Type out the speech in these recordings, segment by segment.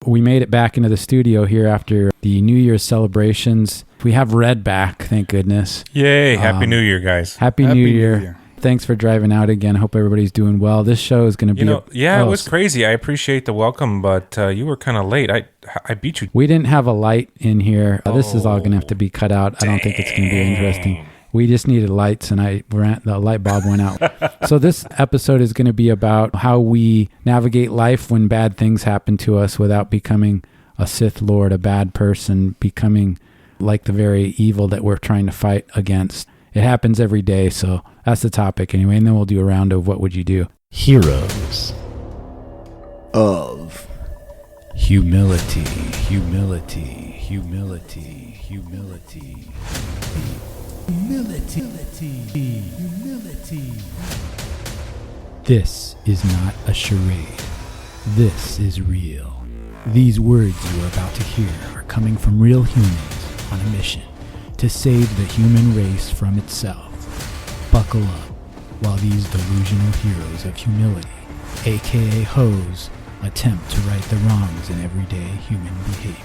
we made it back into the studio here after the New Year's celebrations. We have Red back, thank goodness. Yay, Happy New Year, guys. Happy New Year. Thanks for driving out again. Hope everybody's doing well. This show is going to be... it was crazy. I appreciate the welcome, but you were kind of late. I beat you. We didn't have a light in here. This is all going to have to be cut out. I don't think it's going to be interesting. We just needed lights, and the light bulb went out. So this episode is going to be about how we navigate life when bad things happen to us without becoming a Sith Lord, a bad person, becoming like the very evil that we're trying to fight against. It happens every day, so that's the topic anyway, and then we'll do a round of what would you do. Heroes of humility, humility, humility, humility, humility, humility. This is not a charade. This is real. These words you are about to hear are coming from real humans on a mission to save the human race from itself. Buckle up while these delusional heroes of humility, aka hoes, attempt to right the wrongs in everyday human behavior.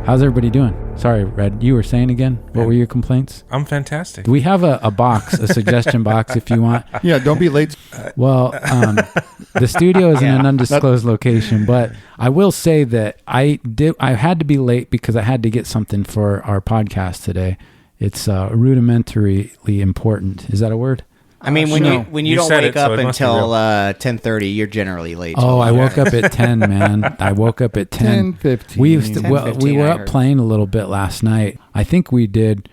How's everybody doing? Sorry, Red, you were saying again? What were your complaints? I'm fantastic. We have a box, a suggestion box if you want. Yeah, don't be late. Well, the studio is in an undisclosed location, but I will say that I had to be late because I had to get something for our podcast today. It's rudimentarily important. Is that a word? I mean, when you don't wake up until 10:30, you're generally late. Oh, I woke up at 10, man. I woke up at 10. 10:15. We were up playing a little bit last night. I think we did.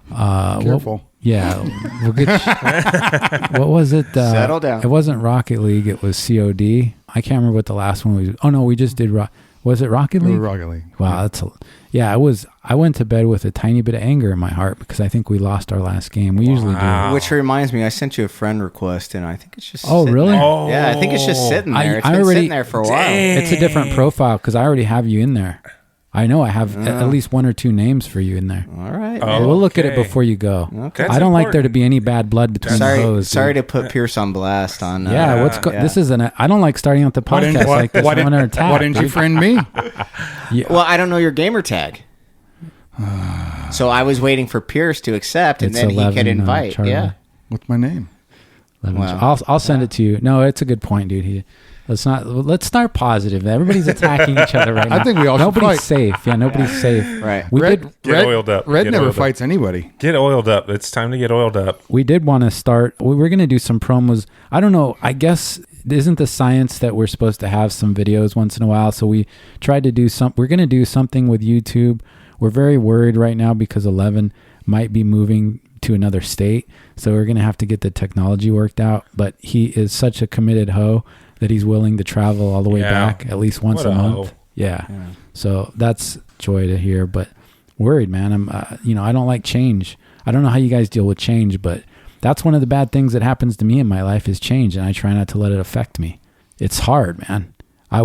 Careful. We'll get what was it? Settle down. It wasn't Rocket League. It was COD. I can't remember what the last one was. Oh, no, we just did. Was it Rocket League? Rocket League. Wow, it was. I went to bed with a tiny bit of anger in my heart because I think we lost our last game. We usually do. Which reminds me, I sent you a friend request, and I think it's just really? There. Oh. Yeah, I think it's just sitting there. It's been sitting there for a while. It's a different profile because I already have you in there. I know I have at least one or two names for you in there. All right. We'll look at it before you go. Okay. I don't like there to be any bad blood between the hoes. Sorry to put Pierce on blast on. This isn't. I don't like starting out the podcast like this. I'm under attack. Why didn't you friend me? Yeah. Well, I don't know your gamer tag. So I was waiting for Pierce to accept, and then 11, he could invite. Yeah. What's my name? Wow. I'll send it to you. No, it's a good point, dude. Let's start positive. Everybody's attacking each other right now. I think we all nobody's should fight. safe. Yeah, nobody's safe. Right. Get oiled up. Red never fights anybody. Get oiled up. It's time to get oiled up. We did want to start. We were going to do some promos. I don't know. I guess isn't the science that we're supposed to have some videos once in a while? So we tried to do we're going to do something with YouTube. We're very worried right now because 11 might be moving to another state. So we're going to have to get the technology worked out. But he is such a committed hoe that he's willing to travel all the way back at least once a month. Yeah. So that's joy to hear, but worried, man. I'm, I don't like change. I don't know how you guys deal with change, but that's one of the bad things that happens to me in my life is change. And I try not to let it affect me. It's hard, man. I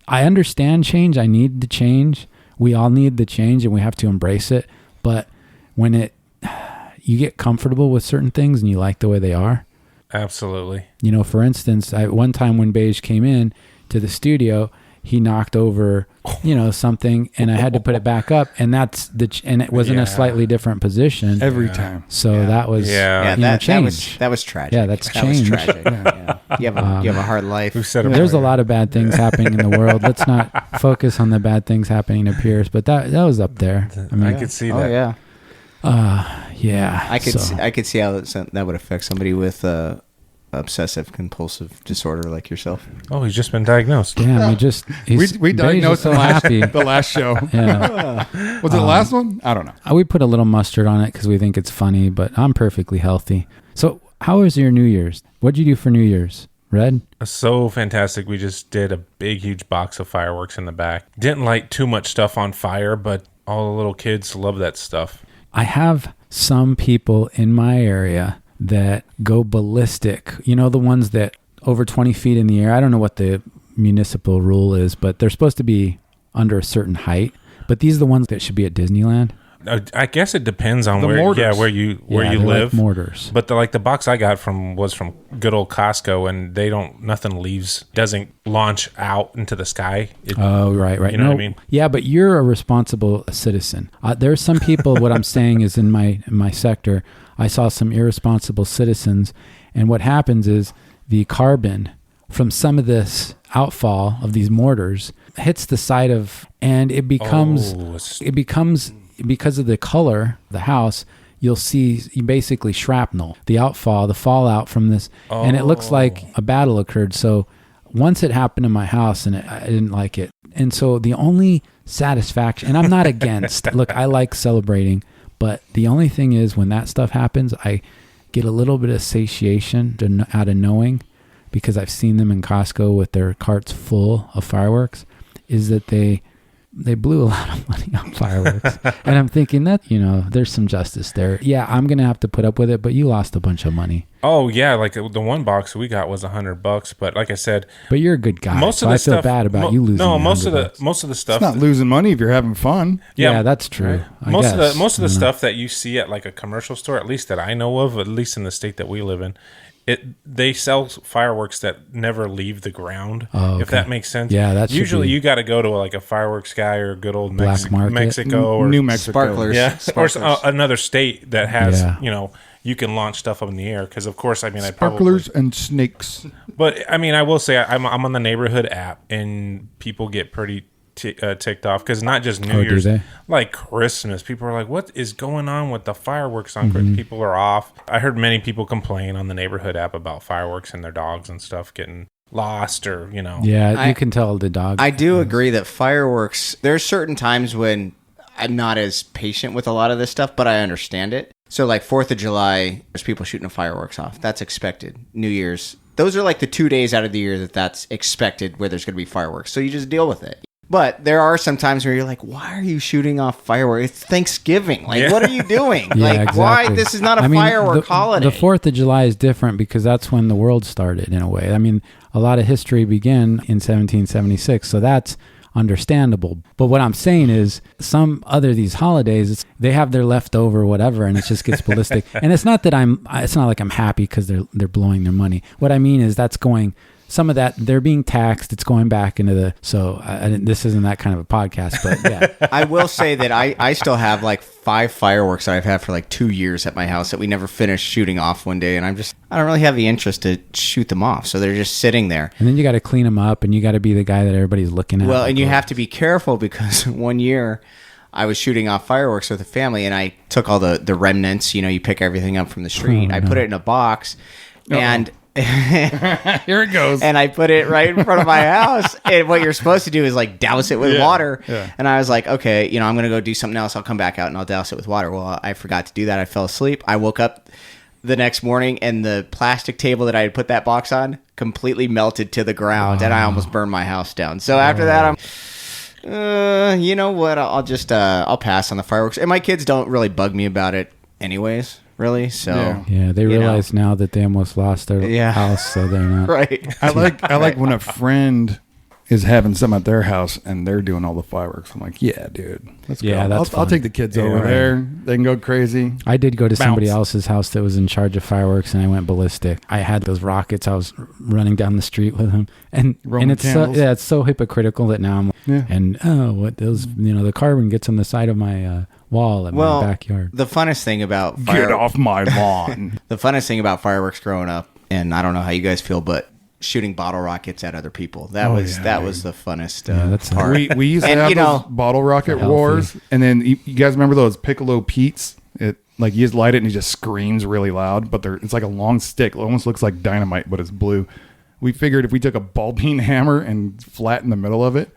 understand change. I need to change. We all need the change and we have to embrace it. But when you get comfortable with certain things and you like the way they are. Absolutely. For instance, one time when Beige came in to the studio, he knocked over, something, and I had to put it back up, and and it was in a slightly different position every time. So that was change. That was tragic. Yeah, that's change. That was tragic. You have a hard life. There's a lot of bad things happening in the world. Let's not focus on the bad things happening to Pierce, but that was up there. I could see that. Oh yeah. Yeah. I could see how that would affect somebody with obsessive compulsive disorder like yourself. Oh, he's just been diagnosed. Damn, we diagnosed so happy. The last show. Yeah. Was it the last one? I don't know. We put a little mustard on it because we think it's funny, but I'm perfectly healthy. So how was your New Year's? What'd you do for New Year's? Red? So fantastic. We just did a big, huge box of fireworks in the back. Didn't light too much stuff on fire, but all the little kids love that stuff. I have some people in my area that go ballistic. The ones that over 20 feet in the air. I don't know what the municipal rule is, but they're supposed to be under a certain height. But these are the ones that should be at Disneyland. I guess it depends on The where mortars. where you they're live. like mortars. But the box I got was from good old Costco, and doesn't launch out into the sky. Oh, right. You know what I mean? Yeah, but you're a responsible citizen. There's some people. What I'm saying is, in my sector, I saw some irresponsible citizens, and what happens is the carbon from some of this outfall of these mortars hits the side of, and it becomes because of the color of the house, you'll see basically shrapnel, the outfall, the fallout from this, and it looks like a battle occurred. So once it happened in my house, and I didn't like it. And so the only satisfaction, and I'm not against, look, I like celebrating, but the only thing is when that stuff happens, I get a little bit of satiation out of knowing, because I've seen them in Costco with their carts full of fireworks, is that they blew a lot of money on fireworks. And I'm thinking that, there's some justice there. Yeah, I'm going to have to put up with it, but you lost a bunch of money. Oh, yeah. Like the one box we got was $100, but like I said, but you're a good guy. Most so of the I feel stuff, bad about you losing. No, most of the stuff. It's not losing money if you're having fun. Yeah, that's true. Most of the stuff that you see at like a commercial store, at least that I know of, at least in the state that we live in, they sell fireworks that never leave the ground. Oh, okay. If that makes sense. Yeah, that's usually you got to go to like a fireworks guy or a good old Mexico or New Mexico. Sparklers. Yeah, Sparklers. Or another state that has you can launch stuff up in the air. Because of course, I mean, sparklers and snakes. But I mean, I will say I'm on the neighborhood app, and people get pretty ticked off because not just New Year's, like Christmas. People are like, "What is going on with the fireworks on Christmas?" People are off. I heard many people complain on the neighborhood app about fireworks and their dogs and stuff getting lost, or Yeah, you can tell the dog. I do agree that fireworks. There's certain times when I'm not as patient with a lot of this stuff, but I understand it. So like 4th of July, there's people shooting fireworks off. That's expected. New Year's. Those are like the 2 days out of the year that's expected where there's going to be fireworks. So you just deal with it. But there are some times where you're like, why are you shooting off fireworks? It's Thanksgiving. Like, what are you doing? Exactly. Why? This is not a firework holiday. The 4th of July is different because that's when the world started in a way. I mean, a lot of history began in 1776. So that's understandable. But what I'm saying is some other these holidays, they have their leftover whatever, and it just gets ballistic. And it's not like I'm happy because they're blowing their money. What I mean is that's going... Some of that, they're being taxed. It's going back into the... So this isn't that kind of a podcast, but yeah. I will say that I still have like 5 fireworks that I've had for like 2 years at my house that we never finished shooting off one day. And I don't really have the interest to shoot them off. So they're just sitting there. And then you got to clean them up, and you got to be the guy that everybody's looking at. Well, and you have to be careful because one year I was shooting off fireworks with a family, and I took all the remnants. You pick everything up from the street. I put it in a box, and... Here it goes. And I put it right in front of my house. And what you're supposed to do is like douse it with water. Yeah. And I was like, okay, I'm going to go do something else. I'll come back out and I'll douse it with water. Well, I forgot to do that. I fell asleep. I woke up the next morning and the plastic table that I had put that box on completely melted to the ground. And I almost burned my house down. So after that, I'm, you know what? I'll pass on the fireworks. And my kids don't really bug me about it anyways. Really? So yeah, they realize now that they almost lost their house, so they're not right. I like when a friend is having some at their house and they're doing all the fireworks. I'm like, yeah, dude, let's go. I'll take the kids over there. They can go crazy. I did go to somebody else's house that was in charge of fireworks, and I went ballistic. I had those rockets. I was running down the street with them, and it's so hypocritical that now I'm the carbon gets on the side of my wall in my backyard. The funnest thing about get off my lawn. The funnest thing about fireworks growing up, and I don't know how you guys feel, but shooting bottle rockets at other people. That was the funnest part. We used to have those bottle rocket wars, and then you guys remember those Piccolo Petes? You just light it and it just screams really loud, but it's like a long stick. It almost looks like dynamite, but it's blue. We figured if we took a ball peen hammer and flatten the middle of it,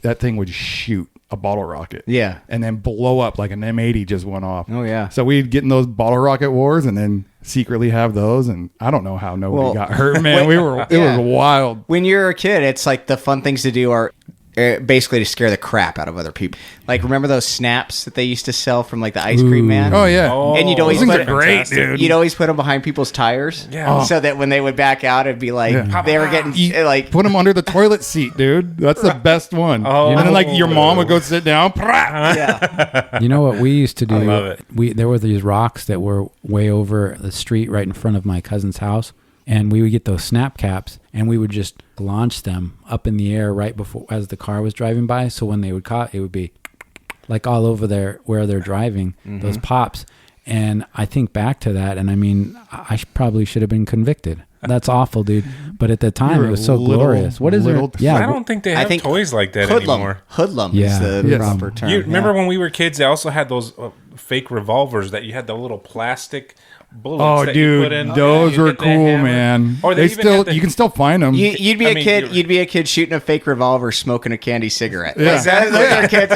that thing would shoot a bottle rocket. Yeah. And then blow up like an M80 just went off. Oh, yeah. So we'd get in those bottle rocket wars and then secretly have those. And I don't know how nobody got hurt, man. It was wild. When you're a kid, it's like the fun things to do are basically to scare the crap out of other people. Like, remember those snaps that they used to sell from like the ice cream man? Oh yeah. And you'd always those things put are great, dude. You'd always put them behind people's tires, so that when they would back out, it'd be like they were getting like Put them under the toilet seat, dude. That's the best one. And then like your mom would go sit down. yeah. You know what we used to do? I love it. There were these rocks that were way over the street right in front of my cousin's house. And we would get those snap caps and we would just launch them up in the air right before as the car was driving by. So when they would it would be like all over where they're driving, those pops. And I think back to that, and I mean, I probably should have been convicted. That's awful, dude. But at the time, it was so glorious. What is it? Yeah, I don't think they have toys like that anymore. Hoodlum is the proper term. You remember when we were kids? They also had those fake revolvers that you had the little plastic bullets that you put in. Those were cool, man. Or you can still find them. You'd be a kid. You'd be a kid shooting a fake revolver, smoking a candy cigarette. Yeah. Kids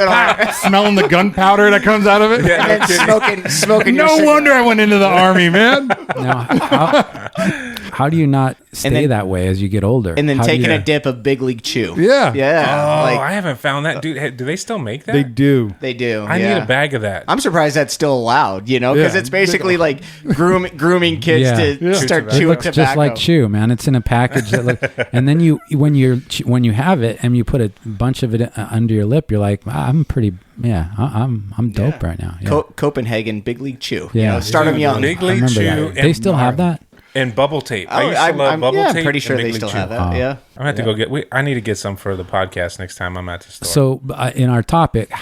smelling the gunpowder that comes out of it. Yeah, and smoking. No wonder I went into the army, man. Now, how do you not stay that way as you get older? And then taking a dip of Big League Chew. Yeah. Oh, I haven't found that. Dude, do they still make that? They do. They do. I need a bag of that. I'm surprised that's still allowed, because it's basically like grooming kids to start chewing tobacco. Just like chew, man. It's in a package and then when you have it and you put a bunch of it under your lip, you're like, I'm pretty. Yeah, I'm dope right now. Yeah. Copenhagen Big League Chew. Yeah, start them young. Big League Chew. They still have that. And bubble tape. I used to love bubble tape. I'm pretty sure they still have that. Yeah. I'm going to have to go I need to get some for the podcast next time I'm at the store. So in our topic,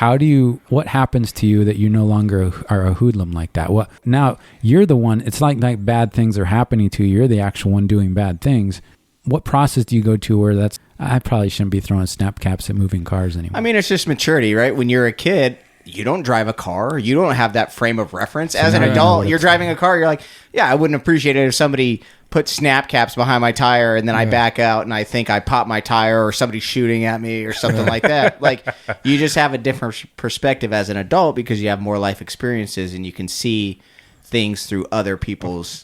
what happens to you that you no longer are a hoodlum like that? Now you're the one, it's like bad things are happening to you. You're the actual one doing bad things. What process do you go to where I probably shouldn't be throwing snap caps at moving cars anymore? I mean, it's just maturity, right? When you're a kid, you don't drive a car. You don't have that frame of reference. As an adult, you're driving a car. You're like, yeah, I wouldn't appreciate it if somebody put snap caps behind my tire and then I back out and I think I popped my tire or somebody's shooting at me or something like that. Like, you just have a different perspective as an adult because you have more life experiences and you can see things through other people's.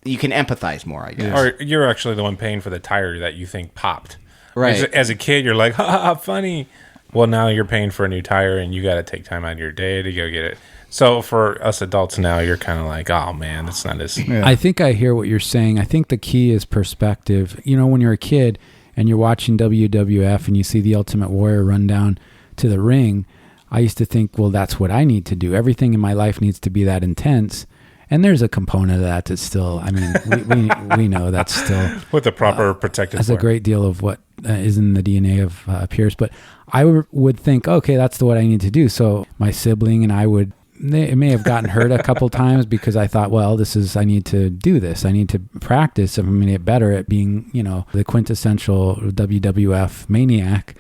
You can empathize more, I guess. Or you're actually the one paying for the tire that you think popped. Right. As a kid, you're like, ha, funny. Well, now you're paying for a new tire and you got to take time out of your day to go get it. So for us adults now, you're kind of like, oh man, that's not as... Yeah. I think I hear what you're saying. I think the key is perspective. When you're a kid and you're watching WWF and you see the Ultimate Warrior run down to the ring, I used to think, well, that's what I need to do. Everything in my life needs to be that intense. And there's a component of that that's still, I mean, we know that's still... With the proper protective That's a great deal of what is in the DNA of Pierce. But I would think, okay, that's what I need to do. So my sibling and I it may have gotten hurt a couple times because I thought, well, I need to do this. I need to practice if I'm going to get better at being, the quintessential WWF maniac.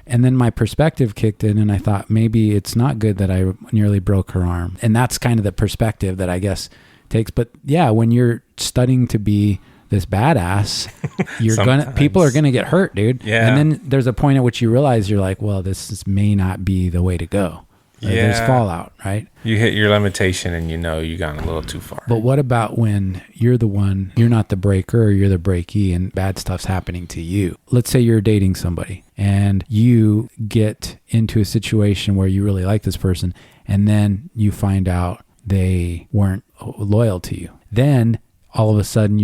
And then my perspective kicked in and I thought maybe it's not good that I nearly broke her arm. And that's kind of the perspective that I guess takes. But yeah, when you're studying to be this badass, people are gonna get hurt, dude. Yeah. And then there's a point at which you realize you're like, well, this may not be the way to go. There's fallout, right? You hit your limitation and you gone a little too far. But what about when you're not the breaker or you're the breakee and bad stuff's happening to you? Let's say you're dating somebody and you get into a situation where you really like this person and then you find out they weren't loyal to you. Then all of a sudden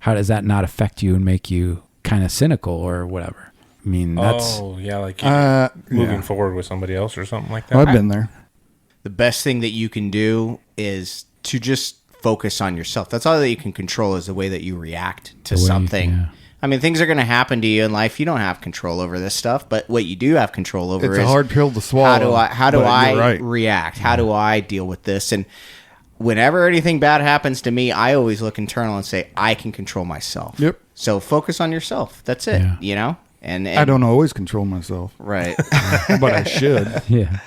how does that not affect you and make you kind of cynical or whatever? I mean, that's... Oh, yeah, like moving forward with somebody else or something like that. I've been there. The best thing that you can do is to just focus on yourself. That's all that you can control is the way that you react to something. I mean, things are going to happen to you in life. You don't have control over this stuff, but what you do have control over is... It's a hard pill to swallow. How do I react? How do I deal with this? And whenever anything bad happens to me, I always look internal and say, I can control myself. Yep. So focus on yourself. That's it, And I don't always control myself. Right. But I should. Yeah.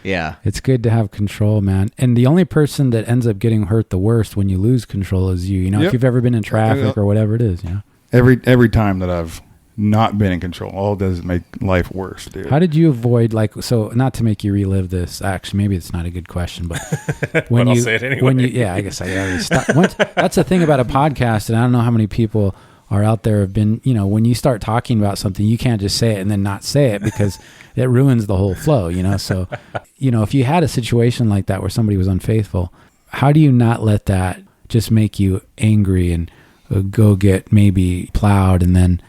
Yeah. It's good to have control, man. And the only person that ends up getting hurt the worst when you lose control is you. If you've ever been in traffic or whatever it is, Every time that I've not been in control, all it does is make life worse, dude. How did you avoid, not to make you relive this, actually, maybe it's not a good question, but when I'll say it anyway. I guess I already stopped. That's the thing about a podcast, and I don't know how many people are out there have been, when you start talking about something, you can't just say it and then not say it because it ruins the whole flow, So, if you had a situation like that where somebody was unfaithful, how do you not let that just make you angry and go get maybe plowed and then,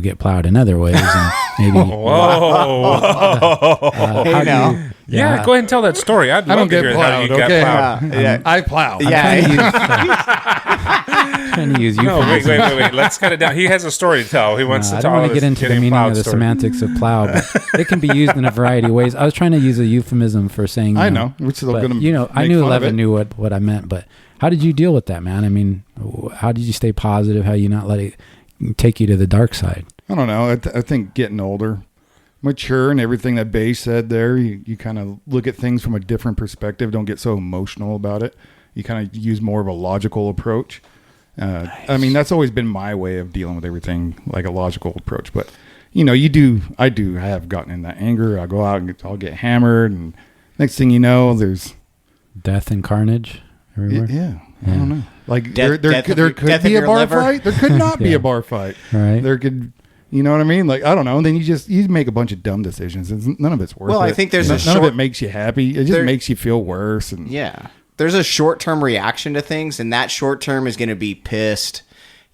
get plowed in other ways and maybe. Whoa. Hey, now. Yeah, go ahead and tell that story. I'd love to hear how you got plowed. I plow. Trying to use No, euphemisms. wait. Let's cut it down. He has a story to tell. He wants to I tell don't want us to get into the getting meaning plowed of the story. semantics of plow, but it can be used in a variety of ways. I was trying to use a euphemism for saying, I know. We're still but, going to I knew 11 knew what I meant, but how did you deal with that, man? I mean, how did you stay positive? How you not let it take you to the dark side? I don't know. I think getting older, mature, and everything that Bay said there, you kind of look at things from a different perspective. Don't get so emotional about it. You kind of use more of a logical approach. Nice. I mean, that's always been my way of dealing with everything, like a logical approach. But, I have gotten in that anger. I'll go out and I'll get hammered. And next thing you know, there's Death and carnage everywhere. Yeah. I don't know. Like Death- there death of could your- be death of a your bar liver. fight. There could not be Yeah. a bar fight. Right. There could, you know what I mean? Like, I don't know. And then you make a bunch of dumb decisions. None of it's worth it. Well, I think there's a none of short- it makes you happy. It just There- makes you feel worse. And Yeah. There's a short-term reaction to things, and that short-term is going to be pissed.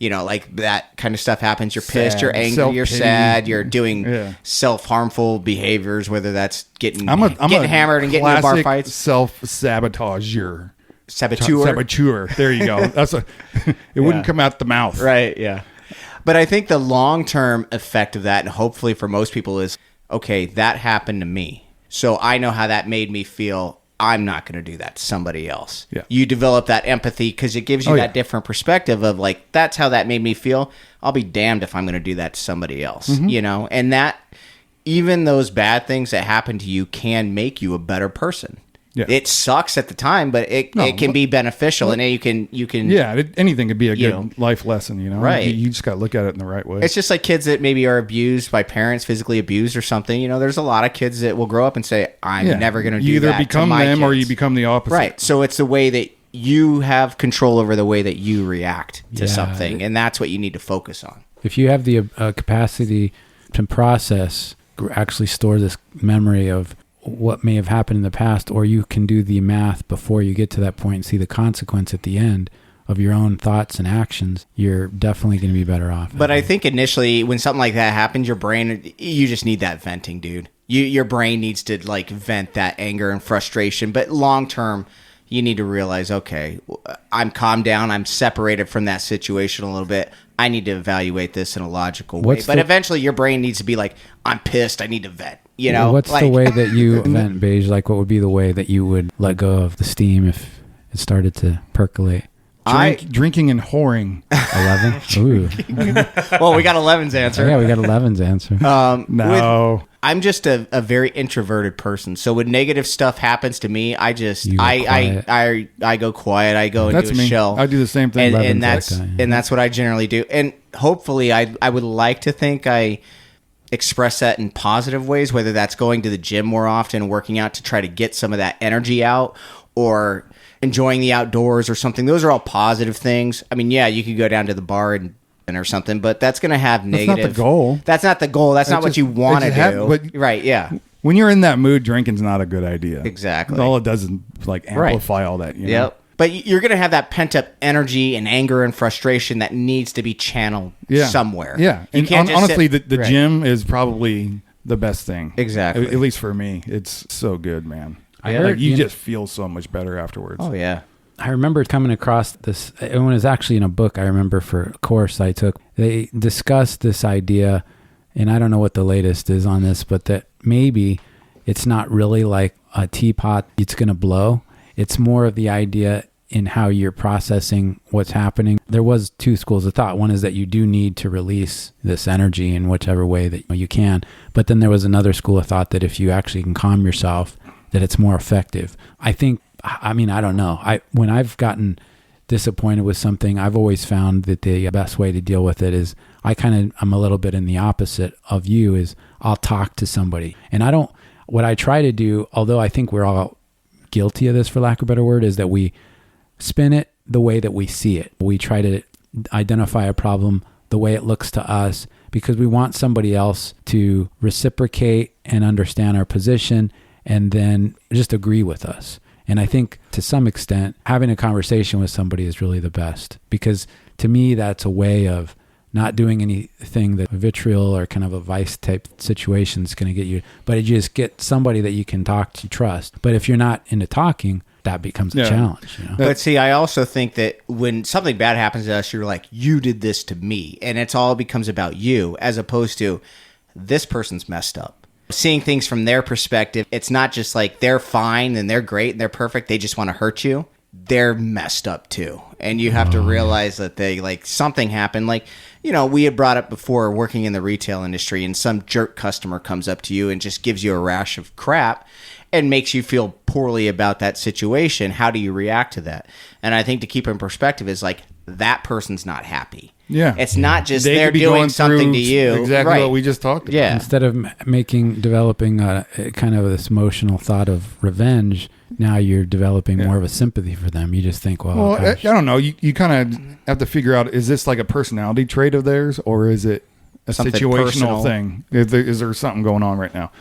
Like that kind of stuff happens. You're pissed, Sad, you're angry, you're self-pity. sad, you're doing Yeah. self-harmful behaviors, whether that's getting I'm getting hammered and getting into bar fights. Self-sabotager. Saboteur. Saboteur. There you go. That's it wouldn't come out the mouth. Right, yeah. But I think the long-term effect of that, and hopefully for most people, is, okay, that happened to me. So I know how that made me feel. I'm not going to do that to somebody else. Yeah. You develop that empathy because it gives you that different perspective of like, that's how that made me feel. I'll be damned if I'm going to do that to somebody else, And that, even those bad things that happen to you can make you a better person. Yeah. It sucks at the time, but it can be beneficial, and then you can Yeah, anything could be a You good know. life lesson, Right. You just got to look at it in the right way. It's just like kids that maybe are abused by parents, physically abused or something. There's a lot of kids that will grow up and say, I'm never going to do You either that become to my them or kids. you become the opposite. Right. So it's the way that you have control over the way that you react to Yeah. something. And that's what you need to focus on. If you have the capacity to process, actually store this memory of what may have happened in the past, or you can do the math before you get to that point and see the consequence at the end of your own thoughts and actions, you're definitely going to be better off. But I think initially when something like that happens, your brain, you just need that venting, dude. Your brain needs to like vent that anger and frustration. But long term, you need to realize, okay, I'm calmed down. I'm separated from that situation a little bit. I need to evaluate this in a logical way. But eventually your brain needs to be like, I'm pissed. I need to vent. What's the way that you vent, Beige? Like, what would be the way that you would let go of the steam if it started to percolate? Drinking and whoring. 11? Ooh. Well, we got 11's answer. Yeah, we got 11's answer. No. I'm just a very introverted person. So when negative stuff happens to me, I just You go quiet. I go quiet. I go That's into a me. shell. I do the same thing. and 11's that's like that, yeah. and that's what I generally do. And hopefully, I would like to think I express that in positive ways, whether that's going to the gym more often, working out to try to get some of that energy out, or enjoying the outdoors or something. Those are all positive things. I mean, yeah, you could go down to the bar and or something, but that's going to have negative. That's not the goal. That's not the goal. That's not what just- you want to it just do. but- Right? Yeah. When you're in that mood, drinking's not a good idea. Exactly. All it does is like amplify all that. You know? Yep. But you're going to have that pent up energy and anger and frustration that needs to be channeled somewhere. Yeah. You And can't just honestly, sit- the Right. gym is probably the best thing. Exactly. At least for me, it's so good, man. I Like, heard- you you know- just feel so much better afterwards. Oh yeah. I remember coming across this, it was actually in a book I remember for a course I took. They discussed this idea, and I don't know what the latest is on this, but that maybe it's not really like a teapot, it's going to blow. It's more of the idea in how you're processing what's happening. There was two schools of thought. One is that you do need to release this energy in whichever way that you can. But then there was another school of thought that if you actually can calm yourself, that it's more effective. I mean, I don't know. When I've gotten disappointed with something, I've always found that the best way to deal with it is I'm a little bit in the opposite of you, is I'll talk to somebody. And what I try to do, although I think we're all guilty of this for lack of a better word, is that we spin it the way that we see it. We try to identify a problem the way it looks to us, because we want somebody else to reciprocate and understand our position and then just agree with us. And I think to some extent, having a conversation with somebody is really the best, because to me, that's a way of not doing anything that vitriol or kind of a vice type situation is going to get you, but you just get somebody that you can talk to, trust. But if you're not into talking, that becomes a challenge. You know? But see, I also think that when something bad happens to us, you're like, you did this to me. And it's all becomes about you, as opposed to this person's messed up. Seeing things from their perspective, it's not just like they're fine and they're great and they're perfect. They just want to hurt you. They're messed up too. And you have to realize that they like something happened. Like, you know, we had brought up before working in the retail industry, and some jerk customer comes up to you and just gives you a rash of crap and makes you feel poorly about that situation. How do you react to that? And I think to keep in perspective is like, that person's not happy. Yeah. It's not just they're doing something to you. Exactly what we just talked about. Yeah. Instead of developing a kind of this emotional thought of revenge, now you're developing more of a sympathy for them. You just think, well, I don't know. You kind of have to figure out, is this like a personality trait of theirs, or is it a Something situational personal. thing? Is there something going on right now?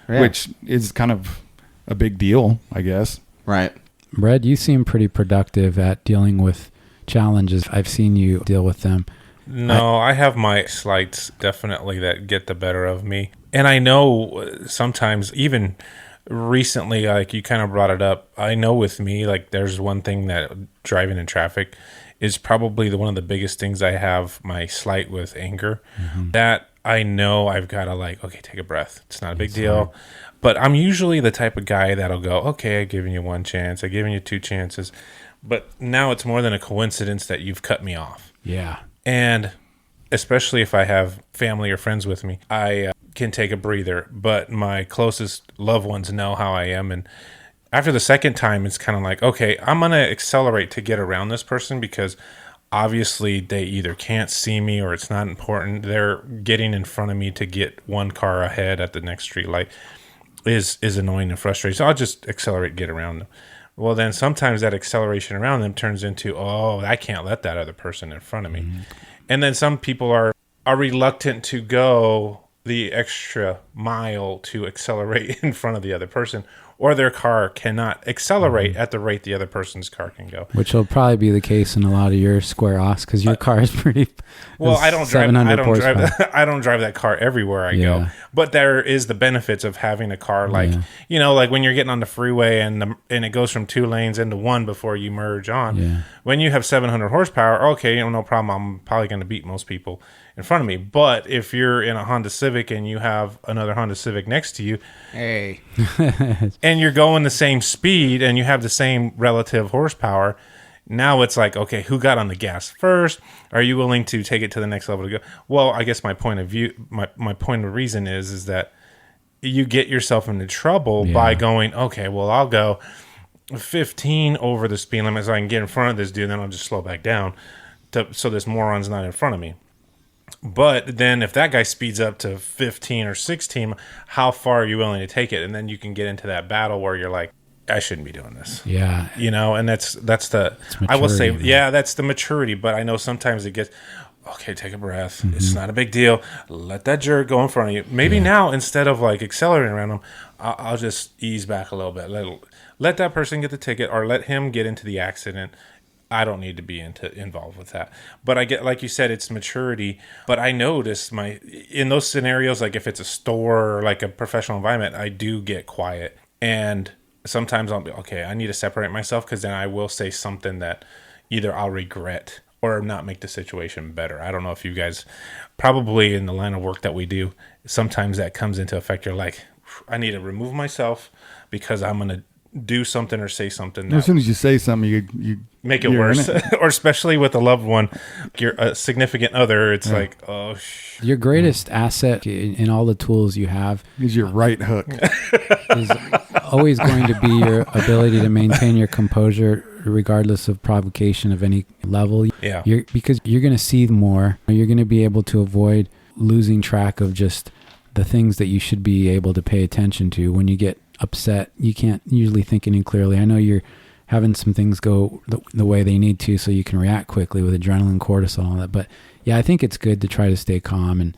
Yeah. Which is kind of a big deal, I guess. Right. Brad, you seem pretty productive at dealing with challenges. I've seen you deal with them. No, I have my slights definitely that get the better of me. And I know sometimes, even recently, like you kind of brought it up, I know with me, like there's one thing that driving in traffic is probably one of the biggest things I have my slight with anger. That I know I've got to like, okay, take a breath. It's not a big deal. But I'm usually the type of guy that'll go, okay, I've given you one chance. I've given you two chances. But now it's more than a coincidence that you've cut me off. Yeah. And especially if I have family or friends with me, I can take a breather. But my closest loved ones know how I am. And after the second time, it's kind of like, okay, I'm going to accelerate to get around this person, because obviously they either can't see me or it's not important. They're getting in front of me to get one car ahead at the next street light is annoying and frustrating. So I'll just accelerate, get around them. Well, then sometimes that acceleration around them turns into, oh, I can't let that other person in front of me. And then some people are reluctant to go the extra mile to accelerate in front of the other person, or their car cannot accelerate at the rate the other person's car can go. Which will probably be the case in a lot of your square offs, because your car is pretty. Well, I don't drive that car everywhere I go. But there is the benefits of having a car like, you know, like when you're getting on the freeway and it goes from 2 lanes into 1 before you merge on. Yeah. When you have 700 horsepower, okay, no problem. I'm probably going to beat most people in front of me. But if you're in a Honda Civic and you have another Honda Civic next to you, Hey. and you're going the same speed and you have the same relative horsepower, now it's like, okay, who got on the gas first? Are you willing to take it to the next level to go? Well, I guess my point of view, my point of reason is that you get yourself into trouble by going, okay, well, I'll go 15 over the speed limit so I can get in front of this dude, and then I'll just slow back down so this moron's not in front of me. But then if that guy speeds up to 15 or 16, how far are you willing to take it? And then you can get into that battle where you're like, I shouldn't be doing this. Yeah. You know, and that's the, I will say, that's the maturity. But I know sometimes it gets, okay, take a breath. It's not a big deal. Let that jerk go in front of you. Maybe now, instead of like accelerating around them, I'll just ease back a little bit. Let that person get the ticket, or let him get into the accident. I don't need to be involved with that. But I get, like you said, it's maturity. But I notice in those scenarios, like if it's a store or like a professional environment, I do get quiet. And sometimes I'll be, okay, I need to separate myself, because then I will say something that either I'll regret or not make the situation better. I don't know if you guys, probably in the line of work that we do, sometimes that comes into effect. You're like, I need to remove myself because I'm going to do something or say something. As soon as you say something, you make it worse. Or especially with a loved one, your significant other, it's like, oh, your greatest asset in all the tools you have is your right hook. Is always going to be your ability to maintain your composure regardless of provocation of any level. Yeah. Because you're going to see more. You're going to be able to avoid losing track of just the things that you should be able to pay attention to. When you get upset, you can't usually think any clearly. I know you having some things go the way they need to so you can react quickly with adrenaline, cortisol, all that. But yeah, I think it's good to try to stay calm. And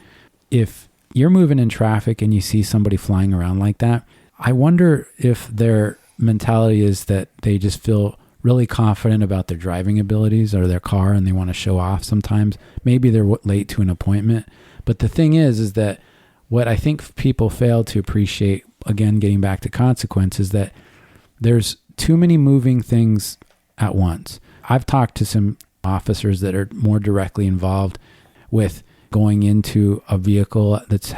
if you're moving in traffic and you see somebody flying around like that, I wonder if their mentality is that they just feel really confident about their driving abilities or their car and they want to show off sometimes. Maybe they're late to an appointment. But the thing is that what I think people fail to appreciate, again, getting back to consequence, is that there's too many moving things at once. I've talked to some officers that are more directly involved with going into a vehicle that's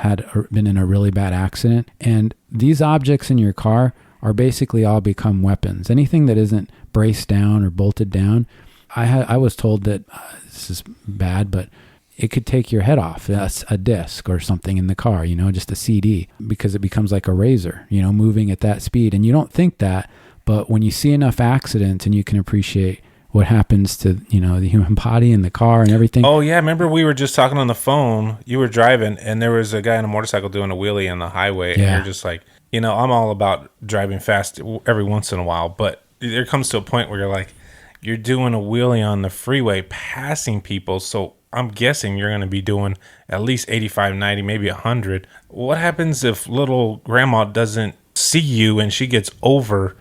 been in a really bad accident. And these objects in your car are basically all become weapons. Anything that isn't braced down or bolted down. I was told that this is bad, but it could take your head off, a disc or something in the car, just a CD, because it becomes like a razor, moving at that speed. And you don't think that, but when you see enough accidents and you can appreciate what happens to, the human body and the car and everything. Oh, yeah. Remember we were just talking on the phone. You were driving, and there was a guy on a motorcycle doing a wheelie on the highway. And you're just like, I'm all about driving fast every once in a while. But there comes to a point where you're like, you're doing a wheelie on the freeway, passing people. So I'm guessing you're going to be doing at least 85, 90, maybe 100. What happens if little grandma doesn't see you and she gets over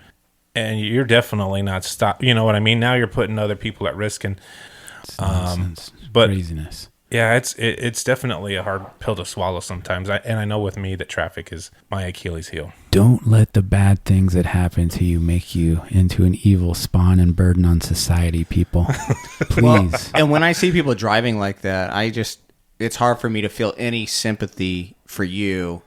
and you're definitely not stopped? You know what I mean? Now you're putting other people at risk. And but craziness. Yeah, it's definitely a hard pill to swallow sometimes. And I know with me that traffic is my Achilles heel. Don't let the bad things that happen to you make you into an evil spawn and burden on society, people. Please. Well, and when I see people driving like that, it's hard for me to feel any sympathy for you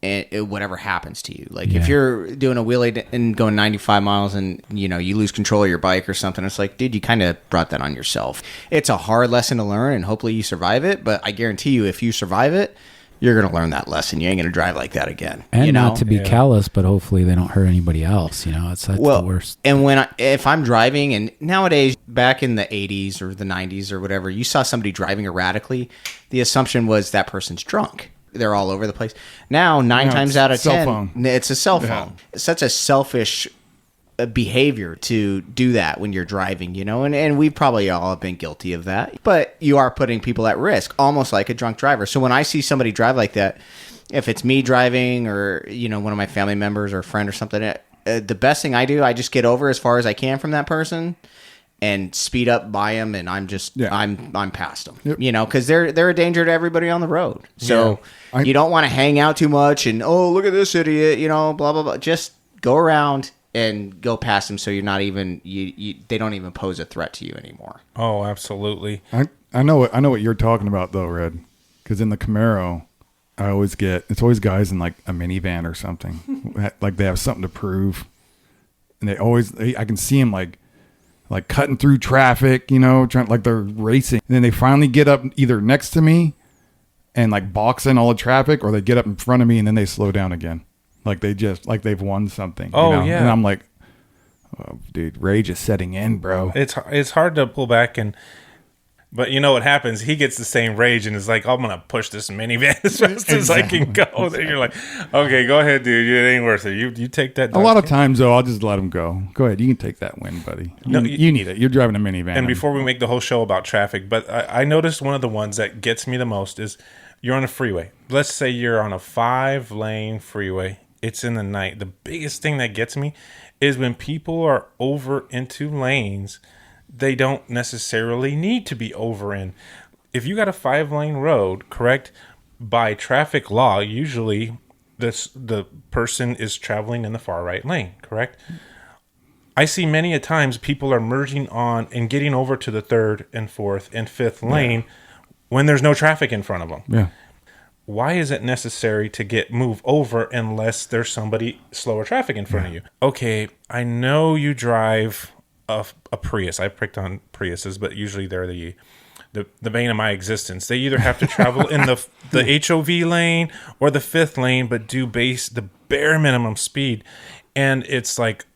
and whatever happens to you. Like if you're doing a wheelie and going 95 miles and you lose control of your bike or something, it's like, dude, you kind of brought that on yourself. It's a hard lesson to learn and hopefully you survive it, but I guarantee you if you survive it, you're going to learn that lesson. You ain't going to drive like that again. And not to be callous, but hopefully they don't hurt anybody else. That's the worst. And if I'm driving, and nowadays, back in the 80s or the 90s or whatever, you saw somebody driving erratically, the assumption was that person's drunk. They're all over the place. Now, 9 times out of 10, it's a cell phone. It's such a selfish behavior to do that when you're driving, and we probably all have been guilty of that. But you are putting people at risk, almost like a drunk driver. So when I see somebody drive like that, if it's me driving or, one of my family members or a friend or something, the best thing I do, I just get over as far as I can from that person and speed up by them, and I'm just I'm past them, because they're a danger to everybody on the road. So you don't want to hang out too much and look at this idiot, blah blah blah. Just go around and go past them, so you're not even they don't even pose a threat to you anymore. Oh, absolutely. I know what you're talking about though, Red, because in the Camaro, it's always guys in like a minivan or something, like they have something to prove, and I can see them like cutting through traffic, trying like they're racing. And then they finally get up either next to me and like box in all the traffic, or they get up in front of me and then they slow down again. Like they've won something. Oh, yeah. And I'm like, oh, dude, rage is setting in, bro. It's hard to pull back but you know what happens? He gets the same rage and is like, I'm going to push this minivan as fast as I can go. Then you're like, okay, go ahead, dude. It ain't worth it. You take that. A lot of times, though, I'll just let him go. Go ahead. You can take that win, buddy. You need it. You're driving a minivan. And before we make the whole show about traffic, but I noticed one of the ones that gets me the most is you're on a freeway. Let's say you're on a 5-lane freeway. It's in the night. The biggest thing that gets me is when people are over into lanes they don't necessarily need to be over in. If you got a 5-lane road, correct, by traffic law, usually the person is traveling in the far right lane, correct? I see many a times people are merging on and getting over to the 3rd and 4th and 5th lane when there's no traffic in front of them. Yeah. Why is it necessary to move over unless there's somebody slower traffic in front of you? Okay, I know you drive a Prius. I picked on Priuses, but usually they're the bane of my existence. They either have to travel in the HOV lane or the 5th lane, but do the bare minimum speed. And it's like,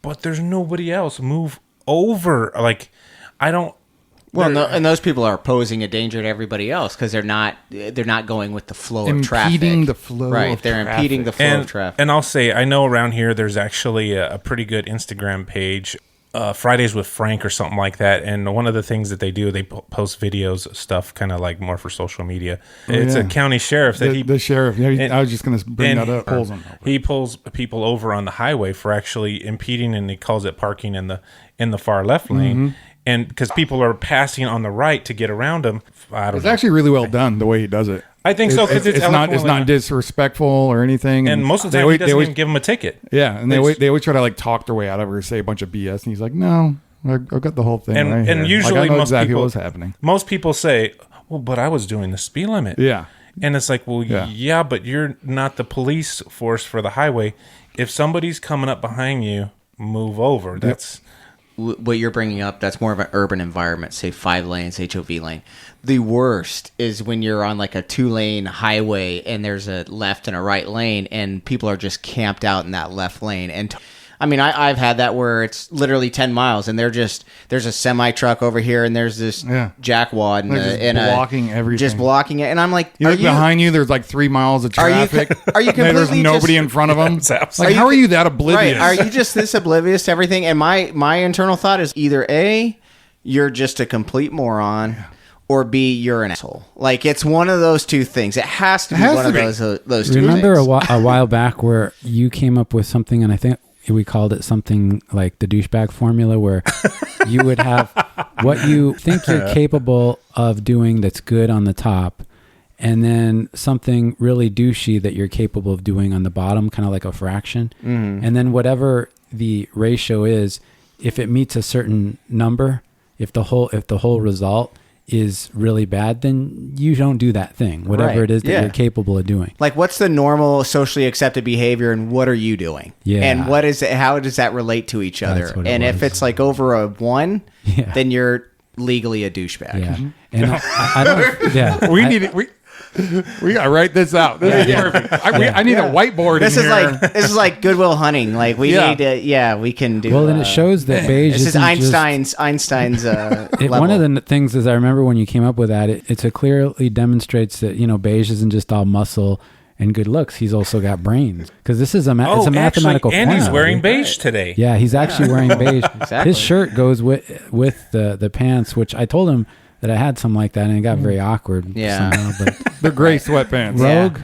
but there's nobody else. Move over. Like, I don't. Well, and those people are posing a danger to everybody else because they're not going with the flow of traffic. Impeding the flow of traffic. They're impeding the flow of traffic. And I'll say, I know around here there's actually a pretty good Instagram page. Fridays with Frank or something like that. And one of the things that they do, they post videos, stuff kind of like more for social media. It's a county sheriff that the sheriff. Yeah, I was just going to bring that up. He pulls people over on the highway for actually impeding, and he calls it parking in the far left lane. And because people are passing on the right to get around him. It's actually really well done the way he does it. I think so, because it's not disrespectful or anything. And most of the time, he doesn't even give him a ticket. Yeah, and they always try to like talk their way out of it or say a bunch of BS, and he's like, "No, I've got the whole thing." And usually, I know most exactly people, what was happening. Most people say, "Well, but I was doing the speed limit." Yeah, and it's like, well, yeah, but you're not the police force for the highway. If somebody's coming up behind you, move over. That's what you're bringing up. That's more of an urban environment, say 5 lanes, HOV lane. The worst is when you're on like a 2-lane highway and there's a left and a right lane and people are just camped out in that left lane. And I mean, I've had that where it's literally 10 miles and there's a semi truck over here and there's this jackwad and blocking everything, just blocking it. And I'm like, behind you, there's like 3 miles of traffic. Are you completely there's nobody in front of them? Like, how are you that oblivious? Right, are you just this oblivious to everything? And my internal thought is either A, you're just a complete moron, or B, you're an asshole. Like, it's one of those two things. It has to be one of those two things. Remember a while back where you came up with something, and I think we called it something like the douchebag formula, where you would have what you think you're capable of doing that's good on the top, and then something really douchey that you're capable of doing on the bottom, kind of like a fraction. And then whatever the ratio is, if it meets a certain number, if the whole result is really bad, then you don't do that thing, whatever it is that you're capable of doing. Like, what's the normal socially accepted behavior and what are you doing? And what is it, how does that relate to each other? And if it's like over a 1, then you're legally a douchebag. And I don't we gotta write this out. This is perfect. I need a whiteboard. This in is here. this is like Good Will Hunting. Like, we need to. We can do. Well, then it shows that beige. This is Einstein's level. One of the things is, I remember when you came up with that, it clearly demonstrates that beige isn't just all muscle and good looks. He's also got brains, because this is it's a mathematical formula. And he's wearing beige right today. Yeah, he's actually wearing beige. Exactly. His shirt goes with the pants, which I told him that I had some like that, and it got very awkward. Somehow, but they're gray sweatpants. Rogue,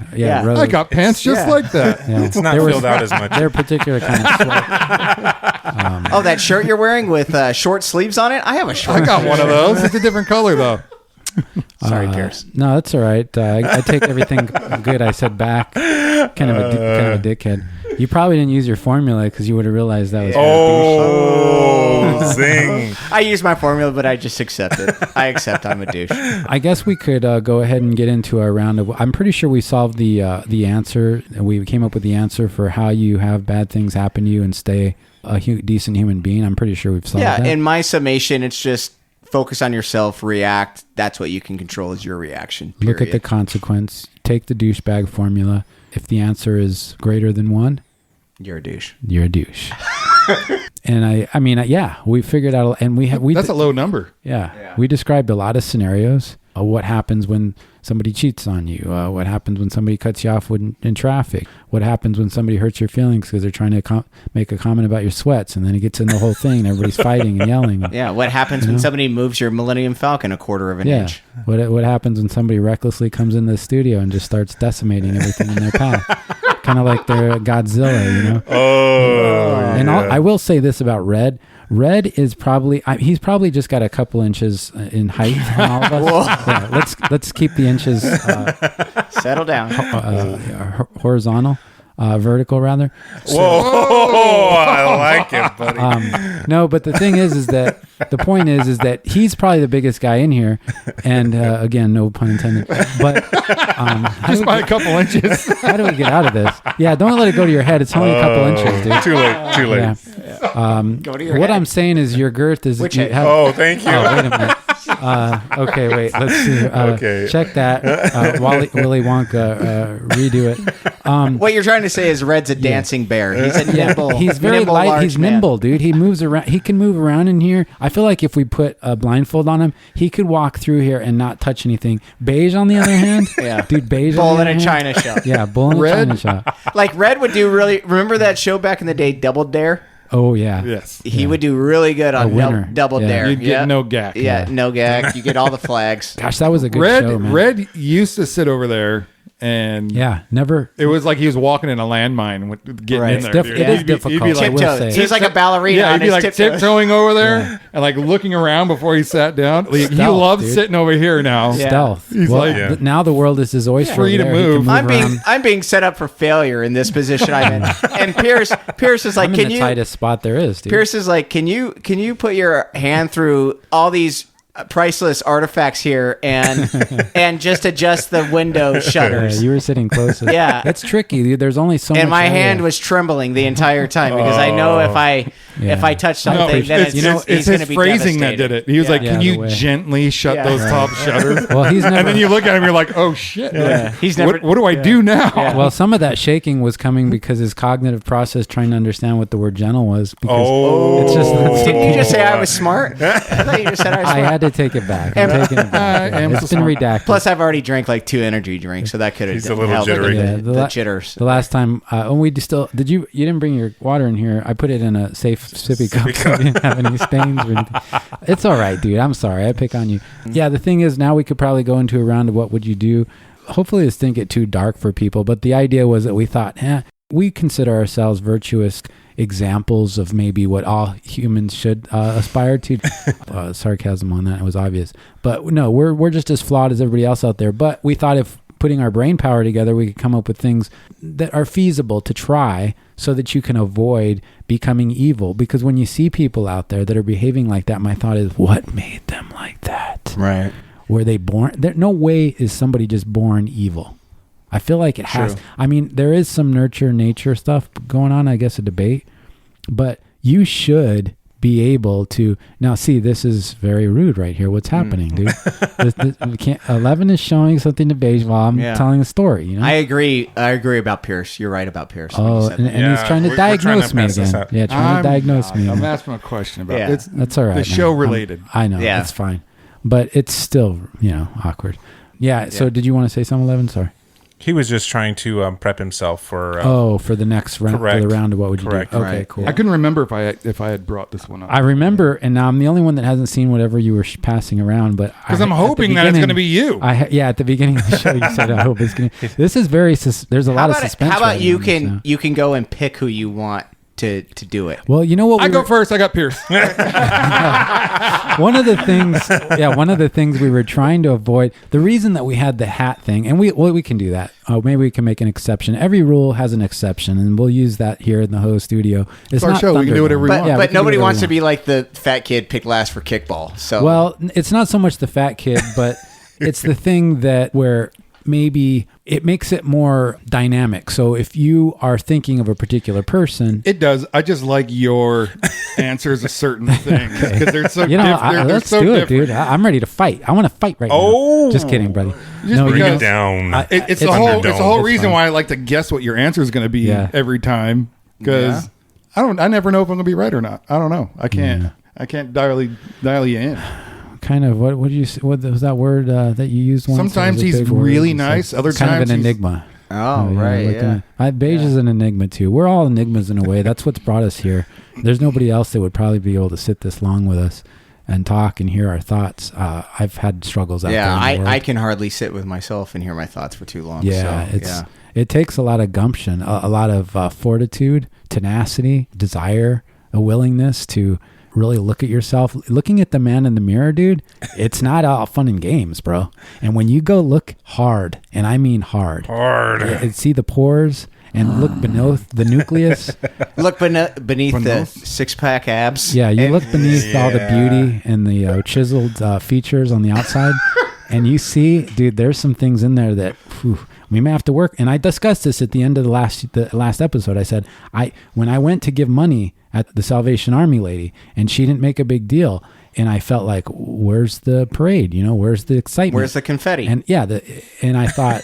Rogue. I got pants just like that. Yeah. It's not filled out as much. They're particular kind of sweat. That shirt you're wearing with short sleeves on it? I have a short. I got one of those. It's a different color though. Sorry, Pierce. No, that's all right. I take everything good I said back. Kind of a dickhead. You probably didn't use your formula because you would have realized that was zing. I use my formula, but I just accept it. I accept I'm a douche. I guess we could go ahead and get into our round of. I'm pretty sure we solved the answer. We came up with the answer for how you have bad things happen to you and stay a decent human being. I'm pretty sure we've solved that. Yeah, in my summation, it's just focus on yourself, react. That's what you can control, is your reaction. Period. Look at the consequence. Take the douchebag formula. If the answer is greater than 1, you're a douche. You're a douche. And I mean, we figured out, and that's a low number. Yeah. We described a lot of scenarios. What happens when somebody cheats on you? What happens when somebody cuts you off in traffic? What happens when somebody hurts your feelings because they're trying to make a comment about your sweats, and then it gets in the whole thing and everybody's fighting and yelling? Yeah. What happens when somebody moves your Millennium Falcon 1/4 of an inch? What happens when somebody recklessly comes in the studio and just starts decimating everything in their path? Kind of like they're Godzilla, And I will say this about Red. Red is probably he's probably just got a couple inches in height on all of us. Yeah, let's keep the inches settle down. Horizontal. Vertical rather. Whoa, I like it, buddy. No, but the thing is that the point is that he's probably the biggest guy in here, and again, no pun intended. But just by a couple inches. How do we get out of this? Yeah, don't let it go to your head. It's only a couple inches, dude. Too late. Yeah. Go to your what head. I'm saying is your girth is. Thank you. Oh, wait a minute. Okay, wait. Let's see. Okay. Check that. Willy Wonka. Redo it. What you're trying to say is Red's a dancing bear. He's a nimble. He's very nimble, light. He's man. nimble, dude. He moves around. He can move around in here. I feel like if we put a blindfold on him, he could walk through here and not touch anything. Beige, on the other hand, dude. Beige. Bull in a china shop. Yeah, bull in a china shop. Like Red would do really. Remember that show back in the day, Double Dare? Oh yeah. Yes. He would do really good on winner. Double Yeah. Dare. You'd get no gack. Yeah, no gag. You get all the flags. Gosh, that was a good Red show, man. Red used to sit over there, and Yeah, never. it was like he was walking in a landmine with getting Right. in It's there. It dude. is He'd be difficult. like, I will Tiptoe. say. He's like a ballerina yeah, on he'd be his like tiptoes. tiptoeing over there and like looking around before he sat down. Like, he Stealth, loves dude. sitting over here now. Yeah. Stealth. He's well, like- Yeah. now the world is his oyster. Free to over there. He can move. I'm being set up for failure in this position I'm in. And Pierce is like, I'm can in the you? tightest spot there is, dude. Pierce is like, can you put your hand through all these priceless artifacts here and just adjust the window Yeah, shutters? you were sitting closest. Yeah. It's tricky, dude. There's only so much. And my area. hand was trembling the entire time because I know if I touch No, something, then it's, he's it's going his to be phrasing that devastated. did it. He was Yeah. like, Yeah, "Can the you way. gently shut Yeah. those top shutters?" Well, he's never. And then you look at him, you're like, "Oh shit!" Yeah. Like, He's never- What do I do now? well, some of that shaking was coming because his cognitive process trying to understand what the word gentle was. Because Oh, It's just- Didn't you just say I was smart? I thought you just said I was I smart. had to take it back. I'm taking it back. I am It's so been smart. redacted. Plus, I've already drank like 2 energy drinks, so that could have He's a little helped jittery. with Yeah, the, the the la- jitters. the last time, we still did you didn't bring your water in here. I put it in a safe sippy cup. So you didn't have any stains or anything. It's all right, dude. I'm sorry. I pick on you. Yeah, the thing is, now we could probably go into a round of what would you do. Hopefully, this didn't get too dark for people. But the idea was that we thought, we consider ourselves virtuous examples of maybe what all humans should aspire to. Sarcasm on that, it was obvious. But no, we're just as flawed as everybody else out there. But we thought if putting our brain power together, we could come up with things that are feasible to try so that you can avoid becoming evil. Because when you see people out there that are behaving like that, my thought is, what made them like that? Right. Were they born? There, no way is somebody just born evil. I feel like it has. True. I mean, there is some nurture nature stuff going on, I guess, a debate. But you should be able to now see. This is very rude right here. What's happening, dude? We can't. 11 is showing something to Beige while I'm Yeah. telling a story. You know. I agree about Pierce. You're right about Pierce. when you Oh, said and, that. and he's Yeah, trying to we're trying to diagnose me pass this again. up. Yeah, trying to diagnose me. I'm again. asking a question about Yeah. it. That's all right. The man. show related. I know. Yeah. It's fine, but it's still awkward. Yeah. So did you want to say something, 11? Sorry. he was just trying to prep himself for. For the next round, for correct. the round of what would you Correct. do? Okay, Right. cool. I couldn't remember if I had brought this one up. I remember, and now I'm the only one that hasn't seen whatever you were passing around. But Because I'm hoping that it's going to be you. At the beginning of the show, you said I hope it's going to. This is very. There's a lot of suspense. How about right you now, can so. you can go and pick who you want to do it? Well, you know what? I go first. I got Pierce. One of the things we were trying to avoid, the reason that we had the hat thing, and we can do that. Maybe we can make an exception. Every rule has an exception, and we'll use that here in the Ho studio. It's our not show. We can do whatever we Thunderdome. want. Yeah, we But can do nobody whatever wants we to be like the fat kid picked last for kickball. So Well, it's not so much the fat kid, but it's the thing that where maybe it makes it more dynamic. So if you are thinking of a particular person, It does. I just like your answers to certain things because they're so different. They're let's so do it, different. dude. I'm ready to fight. I want to fight right Oh. now. Just kidding, buddy. Just Bring because- it down. It's It's the whole. Thunderdome. It's the whole It's reason fine. why I like to guess what your answer is going to be Yeah. every time because I never know if I'm going to be right or not. I don't know. I can't. Yeah. I can't dial you in. Kind of what did you say? What was that word that you used once? Sometimes It was a he's big word. really It's nice. Other kind times of an he's- enigma. Oh, right, looking yeah. at- Beige is an enigma too. We're all enigmas in a way. That's what's brought us here. There's nobody else that would probably be able to sit this long with us and talk and hear our thoughts. I've had struggles out yeah, there. in the world. I can hardly sit with myself and hear my thoughts for too long. Yeah, so, it takes a lot of gumption, a lot of fortitude, tenacity, desire, a willingness to really look at yourself. Looking at the man in the mirror, dude, it's not all fun and games, bro. And when you go look hard, and I mean hard, and see the pores and look beneath the nucleus. Look beneath the Beneath? six-pack abs. Yeah, you and- look beneath all the beauty and the chiseled features on the outside, and you see, dude, there's some things in there that we may have to work. And I discussed this at the end of the last episode. I said, when I went to give money at the Salvation Army lady, and she didn't make a big deal, and I felt like, where's the parade? Where's the excitement? Where's the confetti? And and I thought,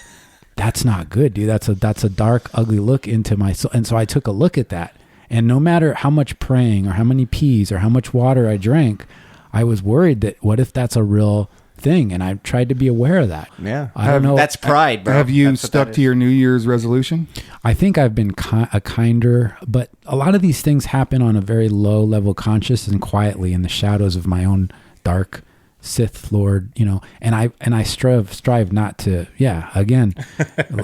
that's not good, dude. That's a dark, ugly look into my soul. And so I took a look at that. And no matter how much praying or how many peas or how much water I drank, I was worried that what if that's a real thing, and I've tried to be aware of that. Yeah. I don't know. That's pride, bro. Have you That's what stuck that to is. your New Year's resolution? I think I've been a kinder, but a lot of these things happen on a very low level conscious and quietly in the shadows of my own dark Sith Lord, and I strive not to. Yeah, again,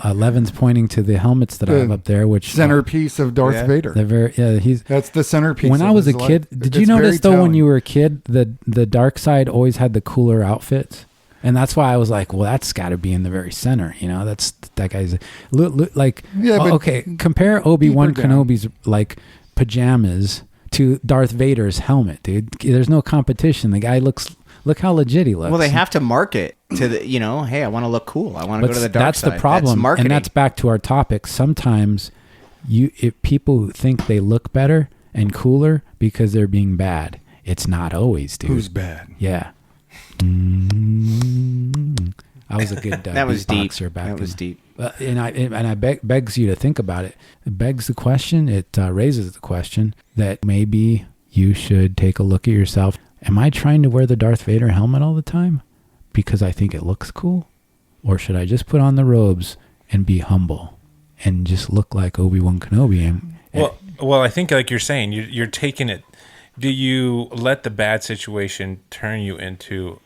Levin's pointing to the helmets that I have up there, which Centerpiece of Darth Vader. That's the centerpiece. When I was a kid, did you notice though when you were a kid the dark side always had the cooler outfits, and that's why I was like, well, that's got to be in the very center. That guy's like, okay. Compare Obi-Wan Kenobi's like pajamas to Darth Vader's helmet, dude. There's no competition. The guy Look how legit he looks. Well, they have to market to the, hey, I want to look cool. I want to go to the dark that's side. The problem. That's marketing. And that's back to our topic. Sometimes if people think they look better and cooler because they're being bad. It's not always, dude. Who's bad? Yeah. I was a good that was deep. Back that was deep. And I begs you to think about it. It begs the question. It raises the question that maybe you should take a look at yourself. Am I trying to wear the Darth Vader helmet all the time because I think it looks cool? Or should I just put on the robes and be humble and just look like Obi-Wan Kenobi? Well, I think like you're saying, you're taking it. Do you let the bad situation turn you into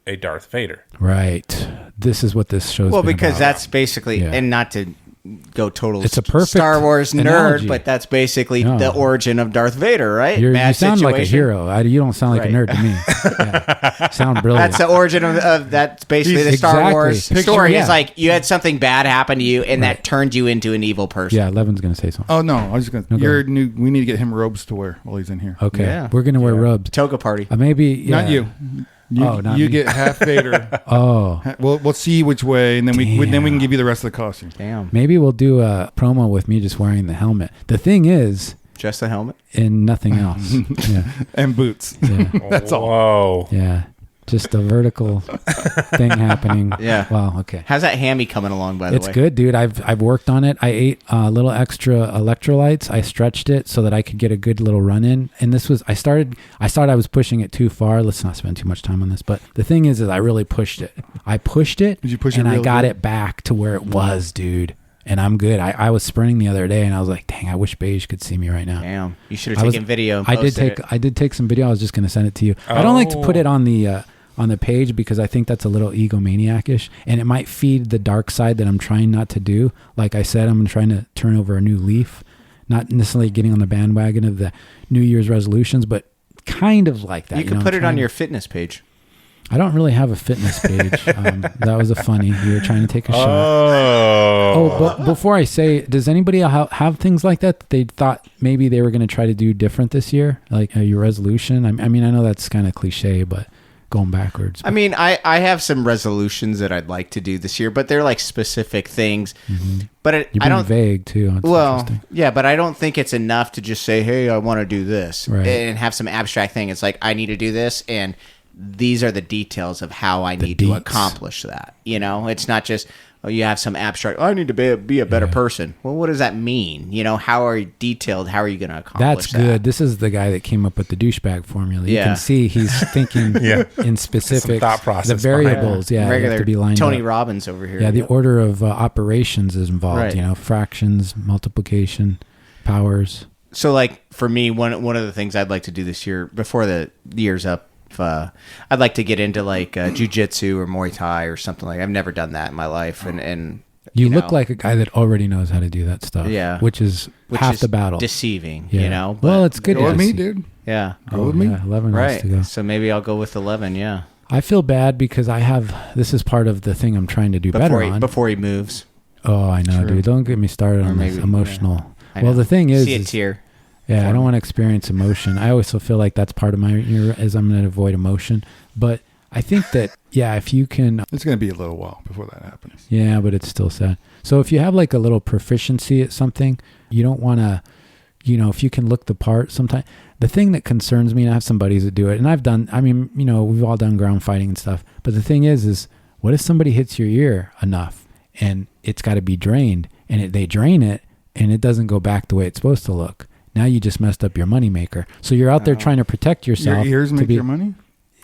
a Darth Vader? Right. This is what this show's Well, been because about. that's basically, and not to go total It's a perfect Star Wars nerd, analogy. but that's basically the origin of Darth Vader, right? You Bad sound situation. like a hero. You don't sound like a nerd to me. Yeah. Sound brilliant. That's the origin of that's basically the Star Wars story. It's like you had something bad happen to you, and that turned you into an evil person. Yeah, Levin's going to say something. Oh no, I was just going to. go ahead. We need to get him robes to wear while he's in here. Okay, Yeah. we're going to wear robes. Toga party. Maybe Not you. Not you me. get half Vader. Oh, We'll see which way, and then we can give you the rest of the costume. Damn. maybe we'll do a promo with me just wearing the helmet. The thing is, Just the helmet? and nothing else. Yeah, And boots. yeah, That's all. Whoa. yeah. Just a vertical thing happening. Yeah. Well, okay. How's that hammy coming along, by the It's way? good, dude. I've worked on it. I ate a little extra electrolytes. I stretched it so that I could get a good little run in. And this was, I thought I was pushing it too far. Let's not spend too much time on this. But the thing is I really pushed it. I pushed it. Did you push it and I real got good? it back to where it was, dude. And I'm good. I was sprinting the other day and I was like, dang, I wish Beige could see me right now. Damn. You should have taken video and I did posted it. I did take some video. I was just going to send it to you. I don't like to put it on the page because I think that's a little egomaniac-ish and it might feed the dark side that I'm trying not to do. Like I said, I'm trying to turn over a new leaf, not necessarily getting on the bandwagon of the New Year's resolutions, but kind of like that. You could put it on your fitness page. I don't really have a fitness page. That was a funny. You were trying to take a shot. Oh. But before I say, does anybody have things like that they thought maybe they were going to try to do different this year? Like your resolution? I mean, I know that's kind of cliche, but going backwards. I mean, I have some resolutions that I'd like to do this year, but they're like specific things. Mm-hmm. But You're I being don't. vague too. It's Well, interesting. yeah, but I don't think it's enough to just say, "Hey, I want to do this," Right. and have some abstract thing. It's like I need to do this, and these are the details of how I need to deets. accomplish that. It's not just you have some abstract. I need to be a better person. Well, what does that mean? How are you detailed? How are you going to accomplish That's that? good. This is the guy that came up with the douchebag formula. You Yeah. can see he's thinking in specific Some thought process the variables. Yeah, you Regular have to be lined Tony up. Robbins over here. Yeah, the order of operations is involved. Right. Fractions, multiplication, powers. So, like for me, one of the things I'd like to do this year before the year's up, I'd like to get into like jujitsu or Muay Thai or something like. I've never done that in my life, and You know, look like a guy that already knows how to do that stuff. Yeah. which is half the battle. deceiving. Yeah. But, Well, it's good. Go with to me, see. dude. yeah, Go with me. Yeah, 11 has right. to go. So maybe I'll go with 11. Yeah, I feel bad because this is part of the thing I'm trying to do better on. before he moves. Oh, I know, True. dude. Don't get me started on this maybe- emotional. I Well, know. the thing is, See a tear. yeah, I don't want to experience emotion. I also feel like that's part of my year is I'm going to avoid emotion. But I think that, yeah, if you can, It's going to be a little while before that happens. yeah, but it's still sad. So if you have like a little proficiency at something, you don't want to, if you can look the part sometimes. The thing that concerns me, and I have some buddies that do it, and we've all done ground fighting and stuff. But the thing is what if somebody hits your ear enough and it's got to be drained and they drain it and it doesn't go back the way it's supposed to look? Now you just messed up your moneymaker. So you're out there trying to protect yourself. Your ears to make be, your money?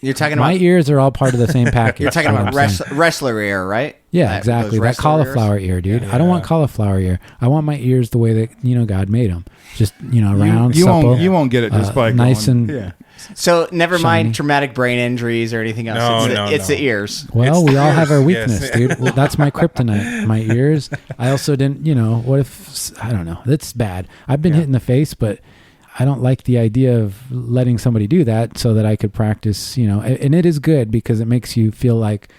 You're talking my about ears are all part of the same package. You're talking is what about I'm saying. wrestler ear, right? Yeah, exactly. those That wrestler cauliflower ears? ear, dude. Yeah. I don't want cauliflower ear. I want my ears the way that God made them. Just round, You supple. won't get it just by nice going, and yeah. So never Shiny. mind traumatic brain injuries or anything else. It's the ears. Well, It's we the all have our ears, weakness, yes. dude. Well, that's my kryptonite. My ears. I also didn't. What if I don't know? That's bad. I've been hit in the face, but I don't like the idea of letting somebody do that so that I could practice. And it is good because it makes you feel like,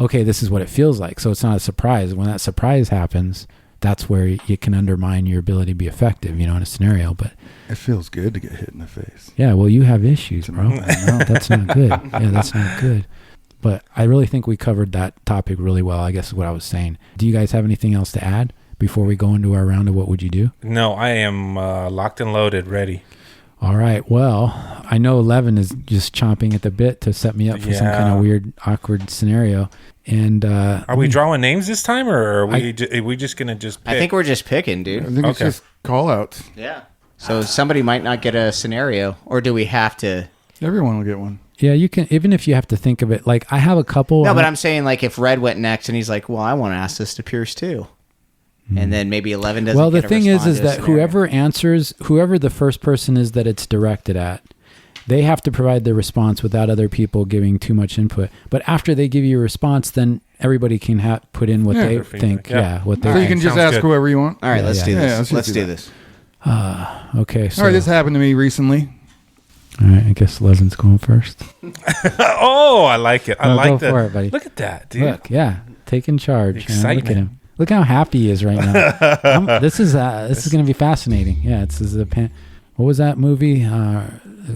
okay, this is what it feels like. So it's not a surprise. When that surprise happens, that's where you can undermine your ability to be effective, in a scenario. But It feels good to get hit in the face. yeah, well, you have issues, bro. I know. That's not good. Yeah, that's not good. But I really think we covered that topic really well, I guess is what I was saying. Do you guys have anything else to add before we go into our round of what would you do? No, I am locked and loaded, ready. All right. Well, I know Levin is just chomping at the bit to set me up for some kind of weird, awkward scenario. And Are we drawing names this time, or are we just gonna just pick? I think we're just picking, I dude. think it's Okay. just call outs. Yeah. So somebody might not get a scenario, or do we have to? Everyone will get one. yeah, you can, even if you have to think of it, like I have a couple. No, but I'm saying like if Red went next and he's like, well, I want to ask this to Pierce too. And then maybe 11 doesn't Well, the get a thing is response to a that scenario. whoever answers, whoever the first person is that it's directed at, they have to provide the response without other people giving too much input. But after they give you a response, then everybody can put in what they Their think. feedback, yeah. What they So you think. can just Sounds ask good. whoever you want. All right, let's do yeah. this. Yeah, let's let's just do do this. Okay, so All right, this happened to me recently. all right, I guess Levin's going first. Oh, I like it. I No, like go that. for it, buddy. Look at that, dude. Look, yeah, taking charge. man. Look at Excitement. him. Look how happy he is right now. This is going to be fascinating. Yeah, this is what was that movie?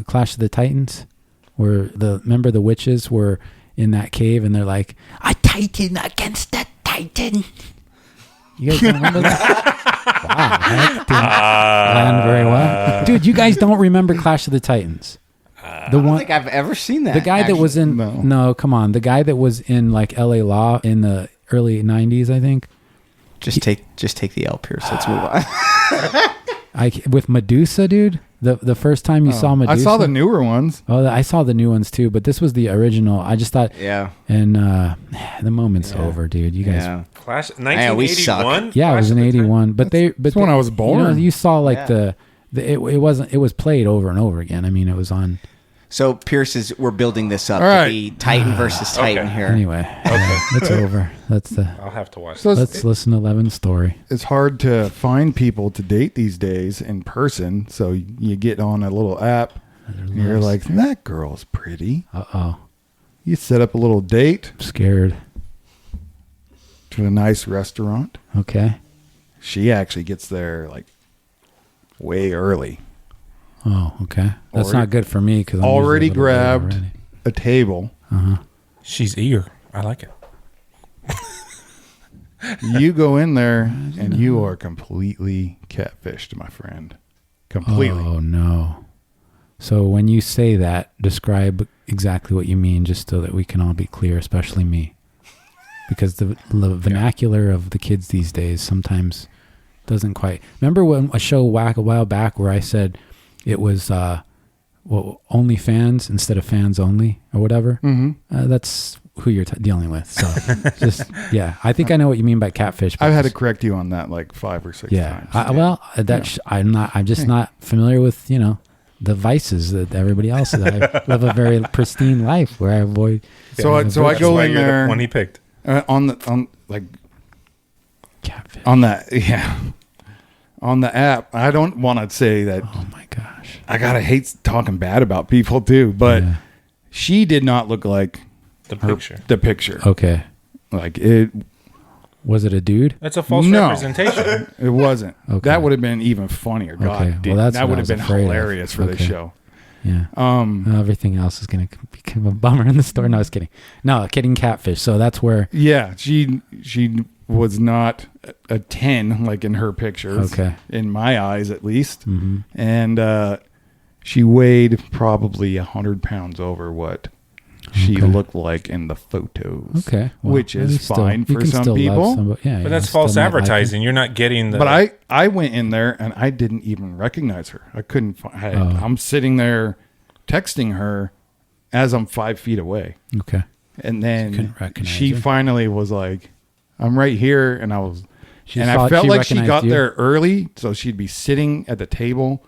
Clash of the Titans, where remember the witches were in that cave and they're like, a titan against a titan. You guys remember that? Wow, that didn't land very well, dude. You guys don't remember Clash of the Titans? The I don't one. think I've ever seen that. The guy that was in No. no, come on. The guy that was in like LA Law in the early 90s, I think. Just take the L, Pierce. Let's move on. With Medusa, dude. The first time you saw Medusa. I saw the newer ones. Oh, I saw the new ones too, but this was the original. I just thought Yeah. and the moment's over, dude. You guys Yeah. Clash Yeah, we suck. 1981. Yeah, it was in 81, but That's when I was born. You saw like Yeah. it was played over and over again. I mean, it was on So Pierce we're building this up All to right. be Titan versus Titan Okay. here. anyway. Okay, it's over. I'll have to watch. So Let's listen to Levin's story. it's hard to find people to date these days in person. So you get on a little app and you're like, that girl's pretty. Uh-oh. You set up a little date I'm scared. to a nice restaurant. Okay. She actually gets there like way early. Oh, okay. That's Already- not good for me because already grabbed a table. She's eager. I like it. You go in there and you are completely catfished, my friend. Completely. Oh no. So when you say that, describe exactly what you mean, just so that we can all be clear, especially me, because the vernacular of the kids these days sometimes doesn't quite. Remember when a show a while back where I said it was only fans instead of fans only or whatever? Mm-hmm. That's who you're dealing with. So just I think I know what you mean by catfish. but I've had to just- correct you on that like 5 or 6 yeah. times. I'm just not familiar with, the vices that everybody else is. I live a very pristine life where I avoid. So I That's go why in you're there the one he picked. on Catfish. on the app. I don't want to say that Oh my gosh. I gotta hate talking bad about people too, but Yeah. she did not look like The her- picture. the picture. Okay. Like it Was it a dude? That's a false No. representation. it wasn't. Okay. That would have been even funnier. God, Okay. Well, damn, that's that what would I have was been afraid of. hilarious for the Okay. show. Yeah. Everything else is going to become a bummer in the story. No, I was kidding. No, kidding catfish. So that's where. Yeah, she was not a 10 like in her pictures. Okay. In my eyes, at least. Mm-hmm. And she weighed probably 100 pounds over what she Okay. looked like in the photos. Okay. Well, which at is least fine you for can some still love people. somebody- yeah, But you that's still false might like advertising. You're not getting the. But I went in there and I didn't even recognize her. I couldn't find. Oh. I'm sitting there texting her, as I'm 5 feet away. Okay. And then couldn't recognize she her. finally was like, I'm right here. And I was, She and saw- I felt she like she recognized got you? there early. So she'd be sitting at the table.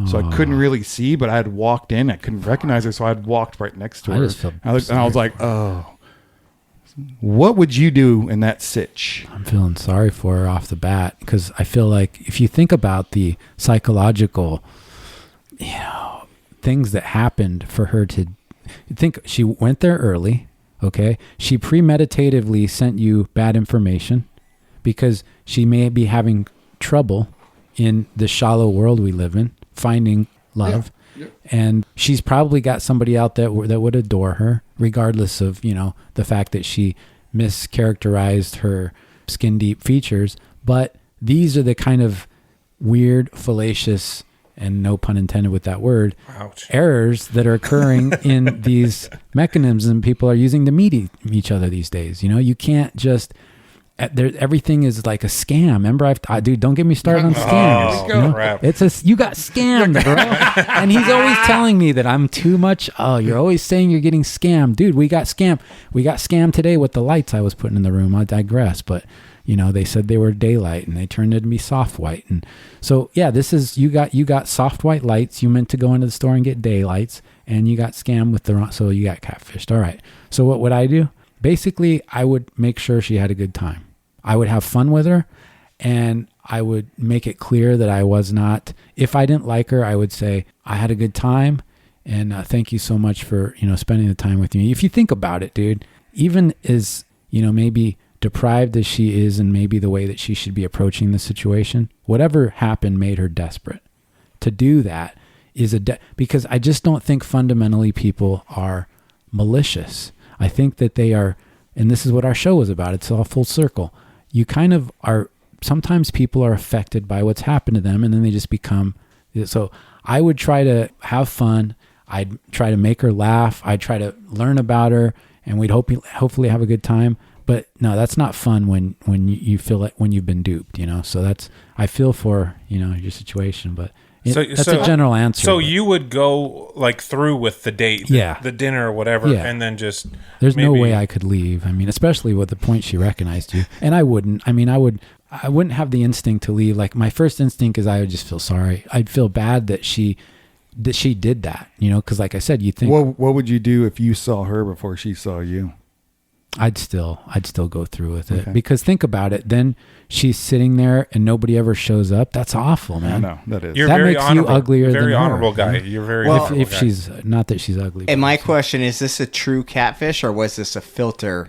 So I couldn't really see, but I had walked in. I couldn't recognize her. So I had walked right next to I her. just feel I was like, oh, what would you do in that sitch? I'm feeling sorry for her off the bat because I feel like if you think about the psychological, things that happened for her to think, she went there early. Okay. She premeditatively sent you bad information because she may be having trouble in the shallow world we live in, finding love. Yeah. And she's probably got somebody out there that would adore her, regardless of, the fact that she mischaracterized her skin deep features. But these are the kind of weird, fallacious, and no pun intended with that word, Ouch. errors that are occurring in these mechanisms people are using to meet each other these days. You can't just... everything is like a scam. Remember, dude, don't get me started on scams. Oh, crap. You got scammed, bro. And he's always telling me that I'm too much. Oh, you're always saying you're getting scammed, dude. We got scammed. We got scammed today with the lights I was putting in the room. I digress, but they said they were daylight and they turned it to be soft white. And so, yeah, this is you got soft white lights. You meant to go into the store and get daylights, and you got scammed with the wrong. So you got catfished. All right. So what would I do? Basically, I would make sure she had a good time. I would have fun with her, and I would make it clear that I was not, if I didn't like her, I would say, I had a good time, and thank you so much for, spending the time with me. If you think about it, dude, even as, maybe deprived as she is and maybe the way that she should be approaching the situation, whatever happened made her desperate. To do that is because I just don't think fundamentally people are malicious. I think that they are, and this is what our show was about. It's all full circle. You kind of are, sometimes people are affected by what's happened to them and then they just become, so I would try to have fun. I'd try to make her laugh. I'd try to learn about her and we'd hopefully have a good time. But no, that's not fun when you feel like when you've been duped, so I feel for, your situation, but that's a general answer. So you would go like through with the date, the dinner or whatever, and then just... There's no way I could leave. I mean, especially with the point she recognized you. And I wouldn't. I mean, I wouldn't have the instinct to leave. Like my first instinct is I would just feel sorry. I'd feel bad that she did that, because like I said, you think... What would you do if you saw her before she saw you? I'd still go through with it because think about it. Then she's sitting there and nobody ever shows up. That's awful, man. I know that is. You're that very makes honorable, you uglier very than honorable her, guy. You're very well. honorable If guy. she's not that she's ugly. And my question is: this a true catfish or was this a filter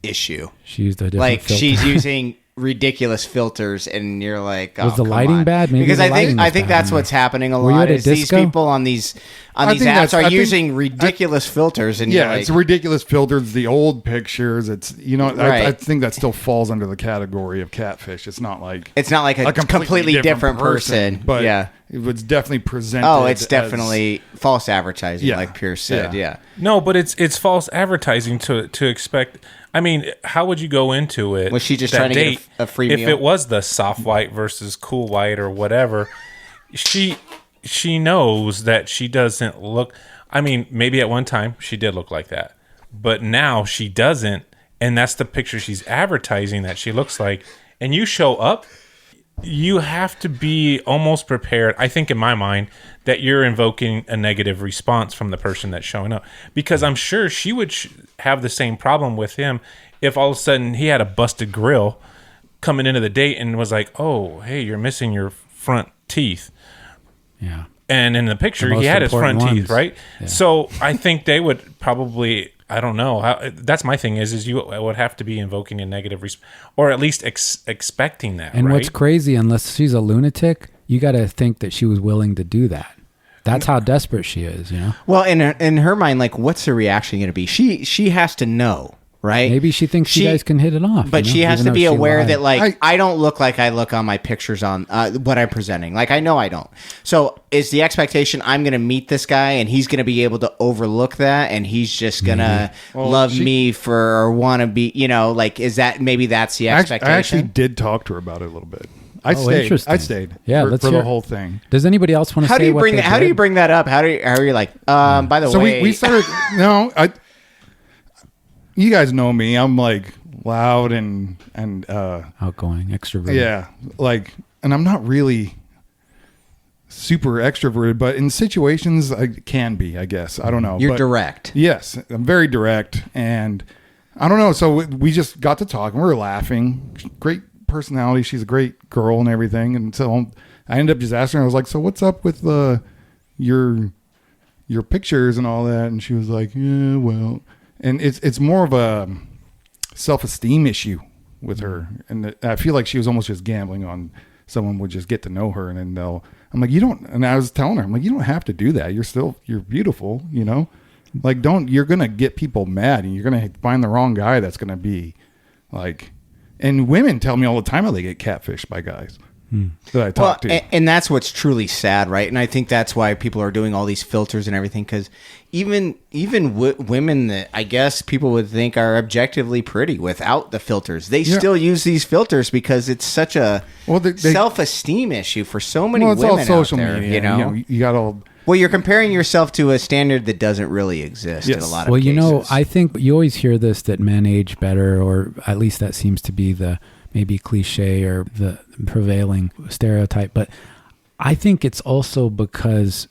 issue? She used a different Like filter. she's using ridiculous filters, and you're like, oh, was the come lighting on. bad? Maybe because the I lighting think was I think bad that's in what's there. happening a Were you lot. at a Is these disco? people on these think apps are I think- using ridiculous filters, and Yeah, you're like, it's ridiculous filters, the old pictures. It's I Right. think that still falls under the category of catfish. It's not like a completely different person. but yeah. it was definitely presented. Oh, it's as- definitce false advertising, Yeah. like Pierce said. Yeah. Yeah. No, but it's false advertising to expect. I mean, how would you go into it? Was she just that trying to get date, a free if meal? it was the soft white versus cool white or whatever, she knows that she doesn't look. I mean, maybe at one time she did look like that, but now she doesn't, and that's the picture she's advertising that she looks like. And you show up, you have to be almost prepared. I think in my mind that you're invoking a negative response from the person that's showing up, because I'm sure she would have the same problem with him if all of a sudden he had a busted grill coming into the date and was like, oh, hey, you're missing your front teeth. Yeah. And in the picture, The he most had his front important teeth, ones. right? Yeah. So I think they would probably, I don't know. That's my thing is you would have to be invoking a negative response, or at least expecting that, And right? what's crazy, unless she's a lunatic, you got to think that she was willing to do that. That's how desperate she is, Well, in her mind, like, what's her reaction going to be? She has to know, right? Maybe she thinks you guys can hit it off. But she has even to though be she aware lied. that, like, I don't look like I look on my pictures on what I'm presenting. Like, I know I don't. So is the expectation I'm going to meet this guy and he's going to be able to overlook that and he's just going to love me for or want to be, like, is that maybe that's the expectation? I actually did talk to her about it a little bit. I stayed. Interesting. I stayed. Yeah, for the whole thing. Does anybody else want to How say do you what bring they that? How do did? you bring that up? How are you like? By the So way, we started. No, you guys know me. I'm like loud and outgoing, extroverted. yeah, like, and I'm not really super extroverted, but in situations I can be, I guess. I don't know. you're But direct. yes, I'm very direct, and I don't know. So we just got to talk and we were laughing. Great personality. She's a great girl and everything. And so I ended up just asking her, I was like, so what's up with your pictures and all that? And she was like, yeah, well, and it's more of a self-esteem issue with her. And I feel like she was almost just gambling on someone would just get to know her. And then I'm like, you don't, and I was telling her, I'm like, you don't have to do that. You're beautiful, you know? Like, you're going to get people mad and you're going to find the wrong guy that's going to be like, and women tell me all the time how they get catfished by guys that I talk to. And that's what's truly sad, right? And I think that's why people are doing all these filters and everything, because even women that I guess people would think are objectively pretty without the filters, they still use these filters because it's such a self-esteem issue for so many women all social out there. Media, you know, you got all. Well, you're comparing yourself to a standard that doesn't really exist in a lot of cases. Well, you know, I think you always hear this, that men age better, or at least that seems to be the maybe cliche or the prevailing stereotype. But I think it's also because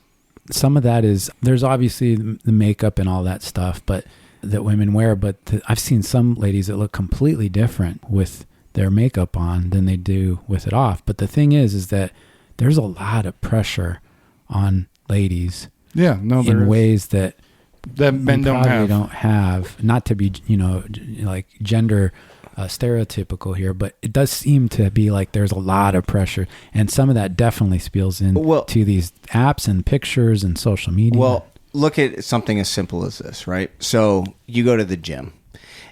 some of that is, there's obviously the makeup and all that stuff, but that women wear. But I've seen some ladies that look completely different with their makeup on than they do with it off. But the thing is that there's a lot of pressure on ladies in ways that men don't have. Not to be, like gender stereotypical here, but it does seem to be like there's a lot of pressure, and some of that definitely spills into these apps and pictures and social media. Well, look at something as simple as this, right? So you go to the gym.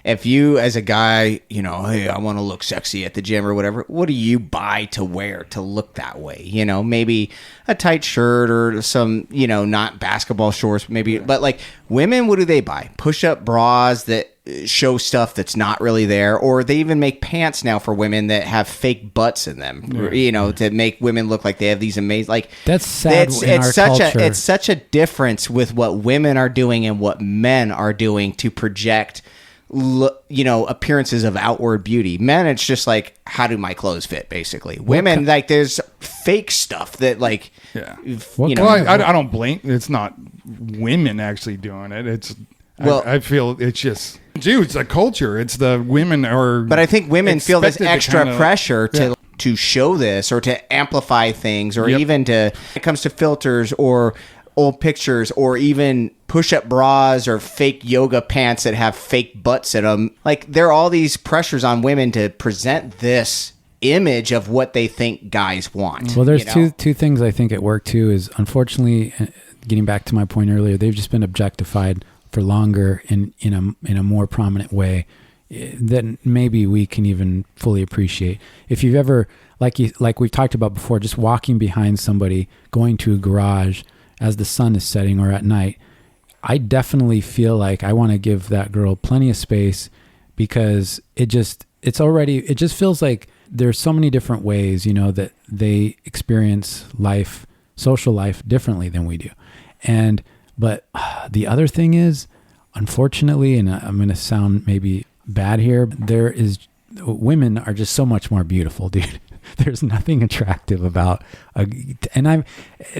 If you, as a guy, hey, I want to look sexy at the gym or whatever, what do you buy to wear to look that way? Maybe a tight shirt or some, not basketball shorts, maybe. But like women, what do they buy? Push-up bras that show stuff that's not really there, or they even make pants now for women that have fake butts in them, to make women look like they have these amazing, like, that's sad. It's such a difference with what women are doing and what men are doing to project appearances of outward beauty. Men, it's just like, how do my clothes fit, basically. Women, like, there's fake stuff that, like, I don't blame. It's not women actually doing it. It's I feel it's just, dude, it's a culture. It's the women are. But I think women feel this extra pressure to show this or to amplify things, or even to, when it comes to filters or old pictures or even push-up bras or fake yoga pants that have fake butts in them. Like, there are all these pressures on women to present this image of what they think guys want. Well, there's two things I think at work too, is unfortunately, getting back to my point earlier, they've just been objectified for longer in a more prominent way that maybe we can even fully appreciate. If you've ever, like we've talked about before, just walking behind somebody, going to a garage as the sun is setting or at night, I definitely feel like I want to give that girl plenty of space, because it just feels like there's so many different ways, that they experience life, social life, differently than we do. But the other thing is, unfortunately, and I'm going to sound maybe bad here, women are just so much more beautiful, dude. There's nothing attractive about and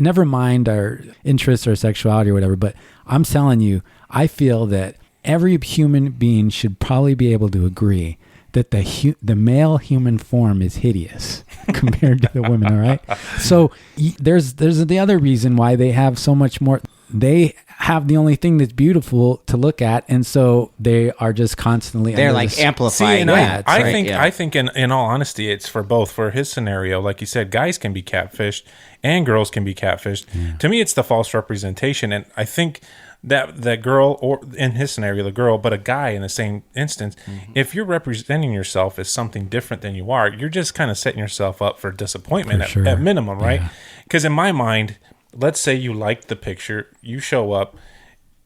never mind our interests or sexuality or whatever, but I'm telling you, I feel that every human being should probably be able to agree that the male human form is hideous compared to the women. All right. So there's the other reason why they have so much more. They have the only thing that's beautiful to look at, and so they are just constantly. They're like amplifying that. I think in all honesty, it's for both. For his scenario, like you said, guys can be catfished and girls can be catfished. Yeah. To me, it's the false representation, and I think that girl, or in his scenario, the girl, but a guy in the same instance, if you're representing yourself as something different than you are, you're just kind of setting yourself up for disappointment at minimum, right? Because in my mind, let's say you like the picture, you show up,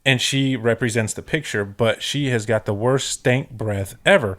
and she represents the picture, but she has got the worst stank breath ever.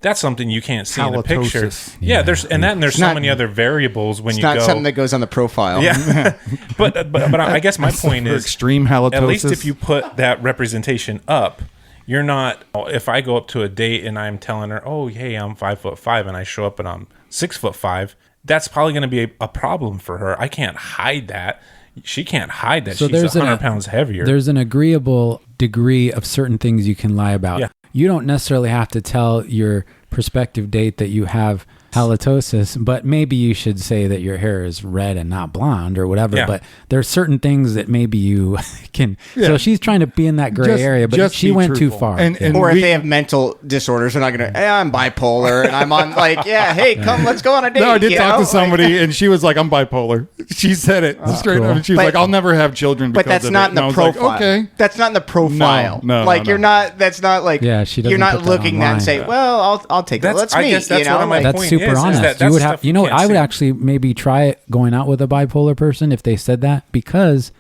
that's something you can't see in a picture. Halitosis. Yeah, there's so many other variables when you go. It's not something that goes on the profile. Yeah, but I guess my point is extreme halitosis. At least if you put that representation up, you're not. If I go up to a date and I'm telling her, "Oh, hey, I'm 5'5," and I show up and I'm 6'5," that's probably going to be a problem for her. I can't hide that. She can't hide that. So she's 100 pounds heavier. There's an agreeable degree of certain things you can lie about. Yeah. You don't necessarily have to tell your prospective date that you have halitosis, but maybe you should say that your hair is red and not blonde or whatever. Yeah. But there's certain things that maybe you can. Yeah. So she's trying to be in that gray area, but she went too far. Or if they have mental disorders, they're not going to, hey, I'm bipolar and I'm on hey, come, let's go on a date. No, I did talk to somebody and she was like, I'm bipolar. She said it straight up. And she was like, I'll never have children because but that's of not it. in the profile. Like, okay. That's not in the profile. No, you're not, that's not like, she you're not put that looking online. and say, well, I'll take it. Let's meet. I guess that's what my that's point super is honest. that You would have, stuff you can't I would see. actually maybe try going out with a bipolar person if they said that, because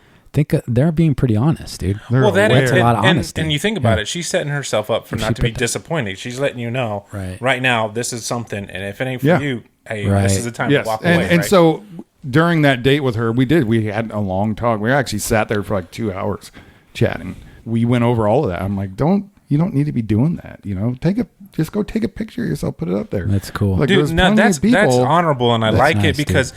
they're being pretty honest, dude. That's a lot of honesty. And you think about it, she's setting herself up for not to be disappointed. She's letting you know, right now, this is something, and if it ain't for you, hey, this is the time to walk away. And so during that date with her, we had a long talk. We actually sat there for like 2 hours chatting. We went over all of that. I'm like, you don't need to be doing that. Just go take a picture of yourself, put it up there. That's cool. Like, dude, no, that's honorable, and I like it because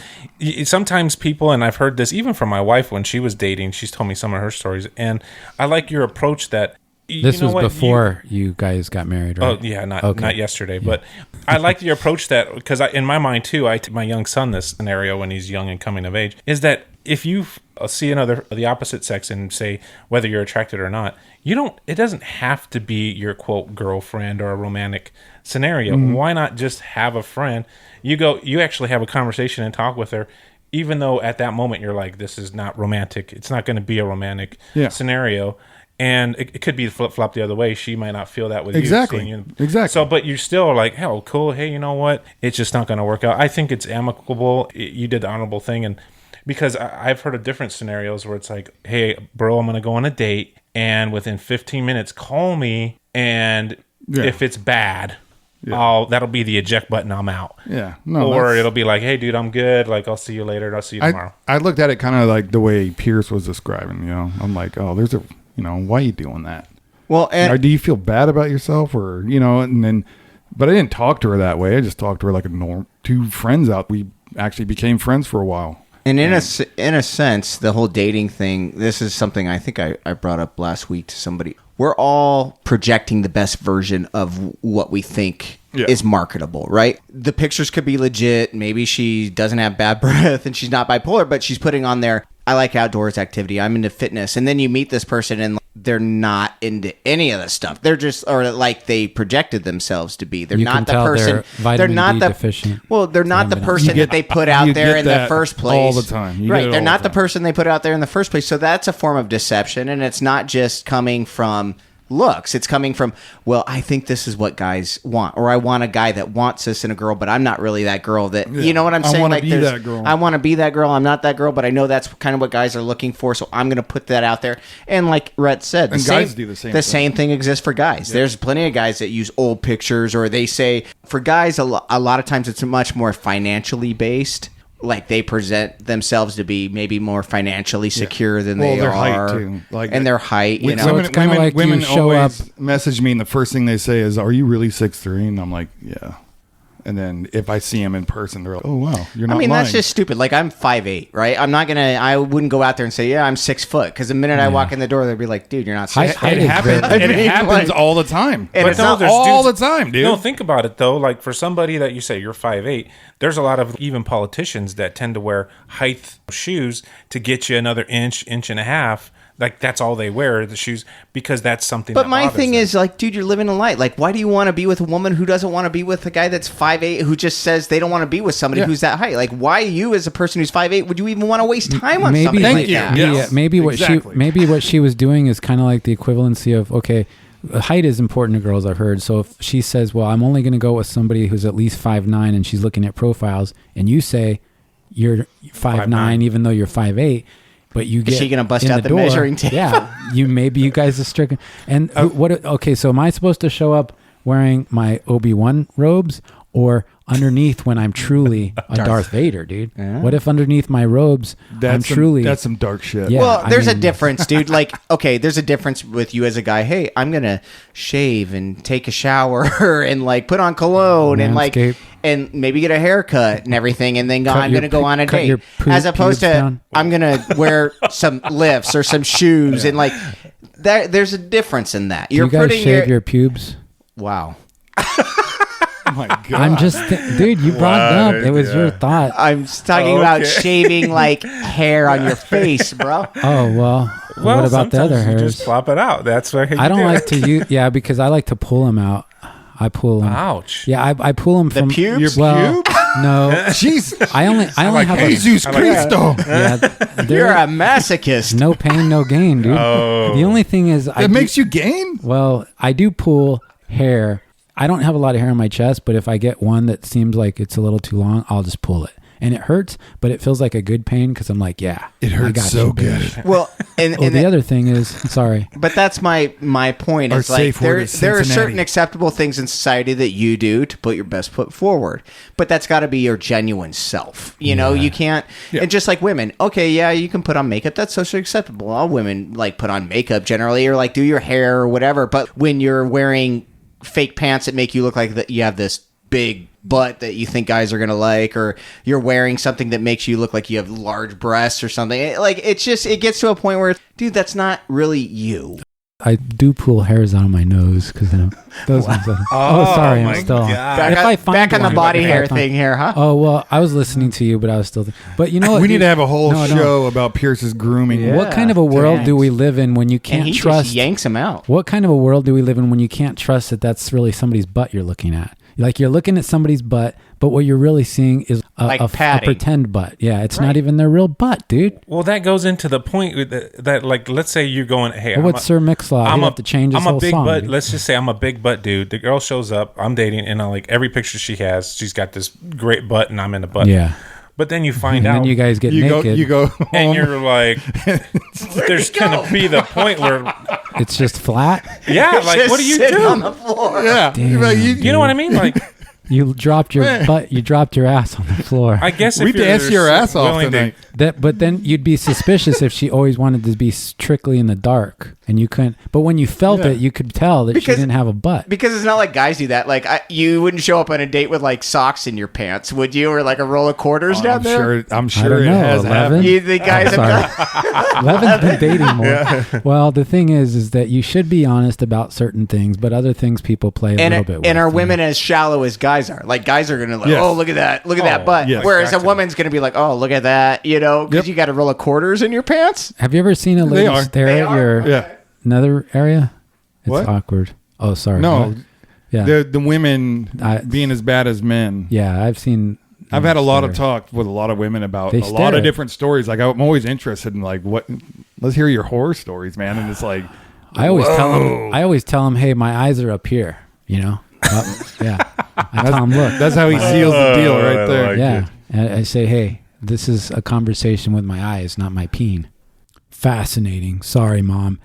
sometimes people, and I've heard this even from my wife when she was dating, she's told me some of her stories, and I like your approach that. This was before you guys got married, right? Oh yeah, not yesterday, but I like your approach that, because in my mind too, I my young son this scenario when he's young and coming of age is that if you see the opposite sex and say whether you're attracted or not, it doesn't have to be your quote girlfriend or a romantic scenario. Mm-hmm. Why not just have a friend? You actually have a conversation and talk with her, even though at that moment you're like, this is not romantic. It's not going to be a romantic scenario. And it could be flip-flop the other way. She might not feel that with you. Exactly. So, but you're still like, hell, cool. Hey, you know what? It's just not going to work out. I think it's amicable. You did the honorable thing. And because I've heard of different scenarios where it's like, hey, bro, I'm going to go on a date. And within 15 minutes, call me. And if it's bad, that'll be the eject button. I'm out. Yeah. Or it'll be like, hey, dude, I'm good. Like, I'll see you later. I'll see you tomorrow. I looked at it kind of like the way Pierce was describing, I'm like, oh, there's why are you doing that? Well, and do you feel bad about yourself, or and then, but I didn't talk to her that way. I just talked to her like two friends out. We actually became friends for a while. And in a sense, the whole dating thing, this is something I think I brought up last week to somebody. We're all projecting the best version of what we think is marketable, right? The pictures could be legit. Maybe she doesn't have bad breath and she's not bipolar, but she's putting on there, I like outdoors activity. I'm into fitness. And then you meet this person and they're not into any of this stuff. They're just, or like they projected themselves to be. They're not the person. They're not the deficient. Well, they're not the person that they put out there in the first place. All the time. Right. They're not the person they put out there in the first place. So that's a form of deception. And it's not just coming from looks. It's coming from, well, I think this is what guys want, or I want a guy that wants this in a girl, but I'm not really that girl that, you know what I'm saying? I want to be that girl. I want to be that girl. I'm not that girl, but I know that's kind of what guys are looking for. So I'm going to put that out there. And like Rhett said, guys do the same thing. Same thing exists for guys. Yeah. There's plenty of guys that use old pictures, or they say for guys, a lot of times it's much more financially based. Like they present themselves to be maybe more financially secure than they their are. Height too. And their height, you know. So it's kind of like women you show always up. Message me and the first thing they say is, "Are you really 6'3"?" And I'm like, "Yeah." And then if I see them in person, they're like, "Oh wow, you're not." I mean, lying. that's just stupid. Like I'm 5'8", right? I wouldn't go out there and say, "Yeah, I'm 6 foot," because the minute I walk in the door, they'd be like, "Dude, you're not 6 foot." It happens all the time. And it's not all the time, dude. No, think about it though. Like for somebody that you say you're 5'8", there's a lot of even politicians that tend to wear height shoes to get you another inch and a half. Like that's all they wear, the shoes, because that's something. But my thing is, like, dude, you're living a life. Like, why do you want to be with a woman who doesn't want to be with a guy that's 5'8", who just says they don't want to be with somebody who's that height? Like, why you, as a person who's 5'8", would you even want to waste time on something like that? Yes. Maybe what she was doing is kind of like the equivalency of, okay, height is important to girls, I've heard. So if she says, well, I'm only going to go with somebody who's at least 5'9", and she's looking at profiles, and you say you're 5'9", even though you're 5'8", but you get, is she gonna bust out the door, measuring tape? Yeah, you guys are stricken. And what? Okay, so am I supposed to show up wearing my Obi-Wan robes or underneath when I'm truly a Darth Vader, dude? Yeah. What if underneath my robes That's some dark shit. Yeah. Well, I there's a mean- difference, dude. Like, okay, there's a difference with you as a guy. Hey, I'm gonna shave and take a shower and like put on cologne and like Manscape. and maybe get a haircut and everything, and then Cut I'm your gonna go on a cut your date. poop As opposed pubes to down. I'm gonna wear some lifts or some shoes and like that. There's a difference in that. Do you guys putting shave your pubes? wow. Oh my God. I'm just, dude, you brought it Wow, up. It was your thought. I'm talking about shaving like hair on your face, bro. Oh, well, what about the sometimes other you hairs? just flop it out. That's what I don't like to use, because I like to pull them out. I pull them. Ouch. Yeah, I pull them from pubes? Your well, pubes? no, Jeez. I only have Jesus Cristo. yeah, You're there- a masochist. no pain, no gain, dude. Oh. The only thing is, It makes you gain? well, I do pull hair. I don't have a lot of hair on my chest, but if I get one that seems like it's a little too long, I'll just pull it. And it hurts, but it feels like a good pain because I'm like, yeah. It I hurts got so you, baby. good. Well, and, Oh, and the other thing is, sorry. but that's my point. Our Is like safe word is there are Cincinnati. certain acceptable things in society that you do to put your best foot forward, but that's got to be your genuine self. You know, you can't. And just like women, okay, yeah, you can put on makeup. That's socially acceptable. All women like put on makeup generally, or like do your hair or whatever. But when you're wearing fake pants that make you look like that you have this big butt that you think guys are gonna like, or you're wearing something that makes you look like you have large breasts or something, it gets to a point where, dude, that's not really you. I do pull hairs out of my nose because those ones. Sorry, my I'm still. God. If I find Back on the one, body if I hair find- thing here, huh? Oh well, I was listening to you, but I was still. But you know what? We need dude? to have a whole No, no. show about Pierce's grooming. Yeah. What kind of a world do we live in when you And can't he trust? just yanks him out. What kind of a world do we live in when you can't trust that that's really somebody's butt you're looking at? Like you're looking at somebody's butt, but what you're really seeing is Like a padding. pretend butt. Yeah, it's Right. not even their real butt, dude. Well, that goes into the point with that like, let's say you're going, hey, Well, what's Sir Mix-a-Lot? He'd have to change his I'm a whole big song. butt. dude. Let's just say I'm a big butt dude. The girl shows up, I'm dating, and I like every picture she has, she's got this great butt, and I'm in the butt. Yeah. But then you find And out, then you guys get naked. You go home. and you're like, there's gonna be the point where, It's just flat. yeah, like, Just what do you sitting do? on the floor? Yeah. Damn. Like, You know what I mean? Like, You dropped your butt. You dropped your ass on the floor. I guess if We you're danced your ass off willing to- tonight. But then you'd be suspicious if she always wanted to be strictly in the dark, and you couldn't. But when you felt Yeah. it, you could tell that she Because- didn't have a butt. Because it's not like guys do that. Like you wouldn't show up on a date with like socks in your pants, would you? Or like a roll of quarters down there? I'm I sure don't it know. has 11? happened. You the guys Oh, have done. Levin's been dating more. Well, the thing is that you should be honest about certain things, but other things people play a little bit with. And are you know? women as shallow as guys are? Like guys are gonna like, Yes. oh look at that butt. yes. Whereas a Gotcha. woman's gonna be like, oh look at that, you know, because Yep. you got a roll of quarters in your pants. Have you ever seen a lady are. stare They at are. your Yeah. nether area? It's What? awkward. Oh, sorry. No. What? Yeah. The women I- being as bad as men. Yeah, I've seen. I've had a lot of stare. talk with a lot of women about They a lot stare. of different stories. Like I'm always interested in like what. Let's hear your horror stories, man. And it's like I always tell him, hey, my eyes are up here. You know. Yeah. I tell him, look. that's how he seals the deal right I there. like Yeah. And I say, hey, this is a conversation with my eyes, not my peen. Fascinating. Sorry, Mom.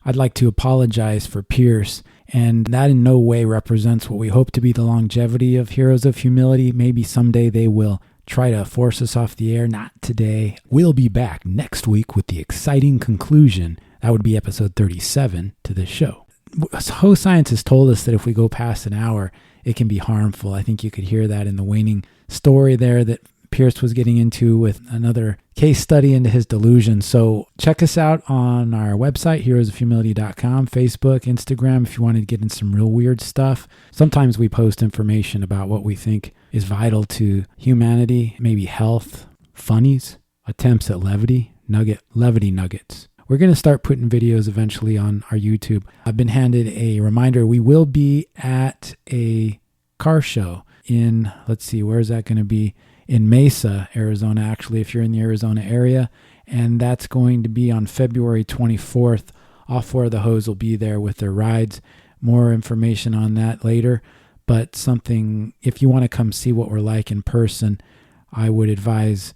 I'd like to apologize for Pierce, and that in no way represents what we hope to be the longevity of Heroes of Humility. Maybe someday they will try to force us off the air. Not today. We'll be back next week with the exciting conclusion. That would be episode 37 to this show. Ho Science has told us that if we go past an hour, it can be harmful. I think you could hear that in the waning story there that Pierce was getting into with another case study into his delusion. So check us out on our website, heroesofhumility.com, Facebook, Instagram, if you wanted to get in some real weird stuff. Sometimes we post information about what we think is vital to humanity, maybe health, funnies, attempts at levity nuggets. We're going to start putting videos eventually on our YouTube. I've been handed a reminder. We will be at a car show in, let's see, where is that going to be? In Mesa, Arizona, actually, if you're in the Arizona area. And that's going to be on February 24th. All four of the hoes will be there with their rides. More information on that later. But something, if you want to come see what we're like in person, I would advise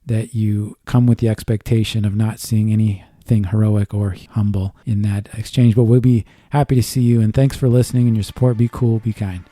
that you come with the expectation of not seeing anything anything heroic or humble in that exchange. But we'll be happy to see you. And thanks for listening and your support. Be cool, be kind.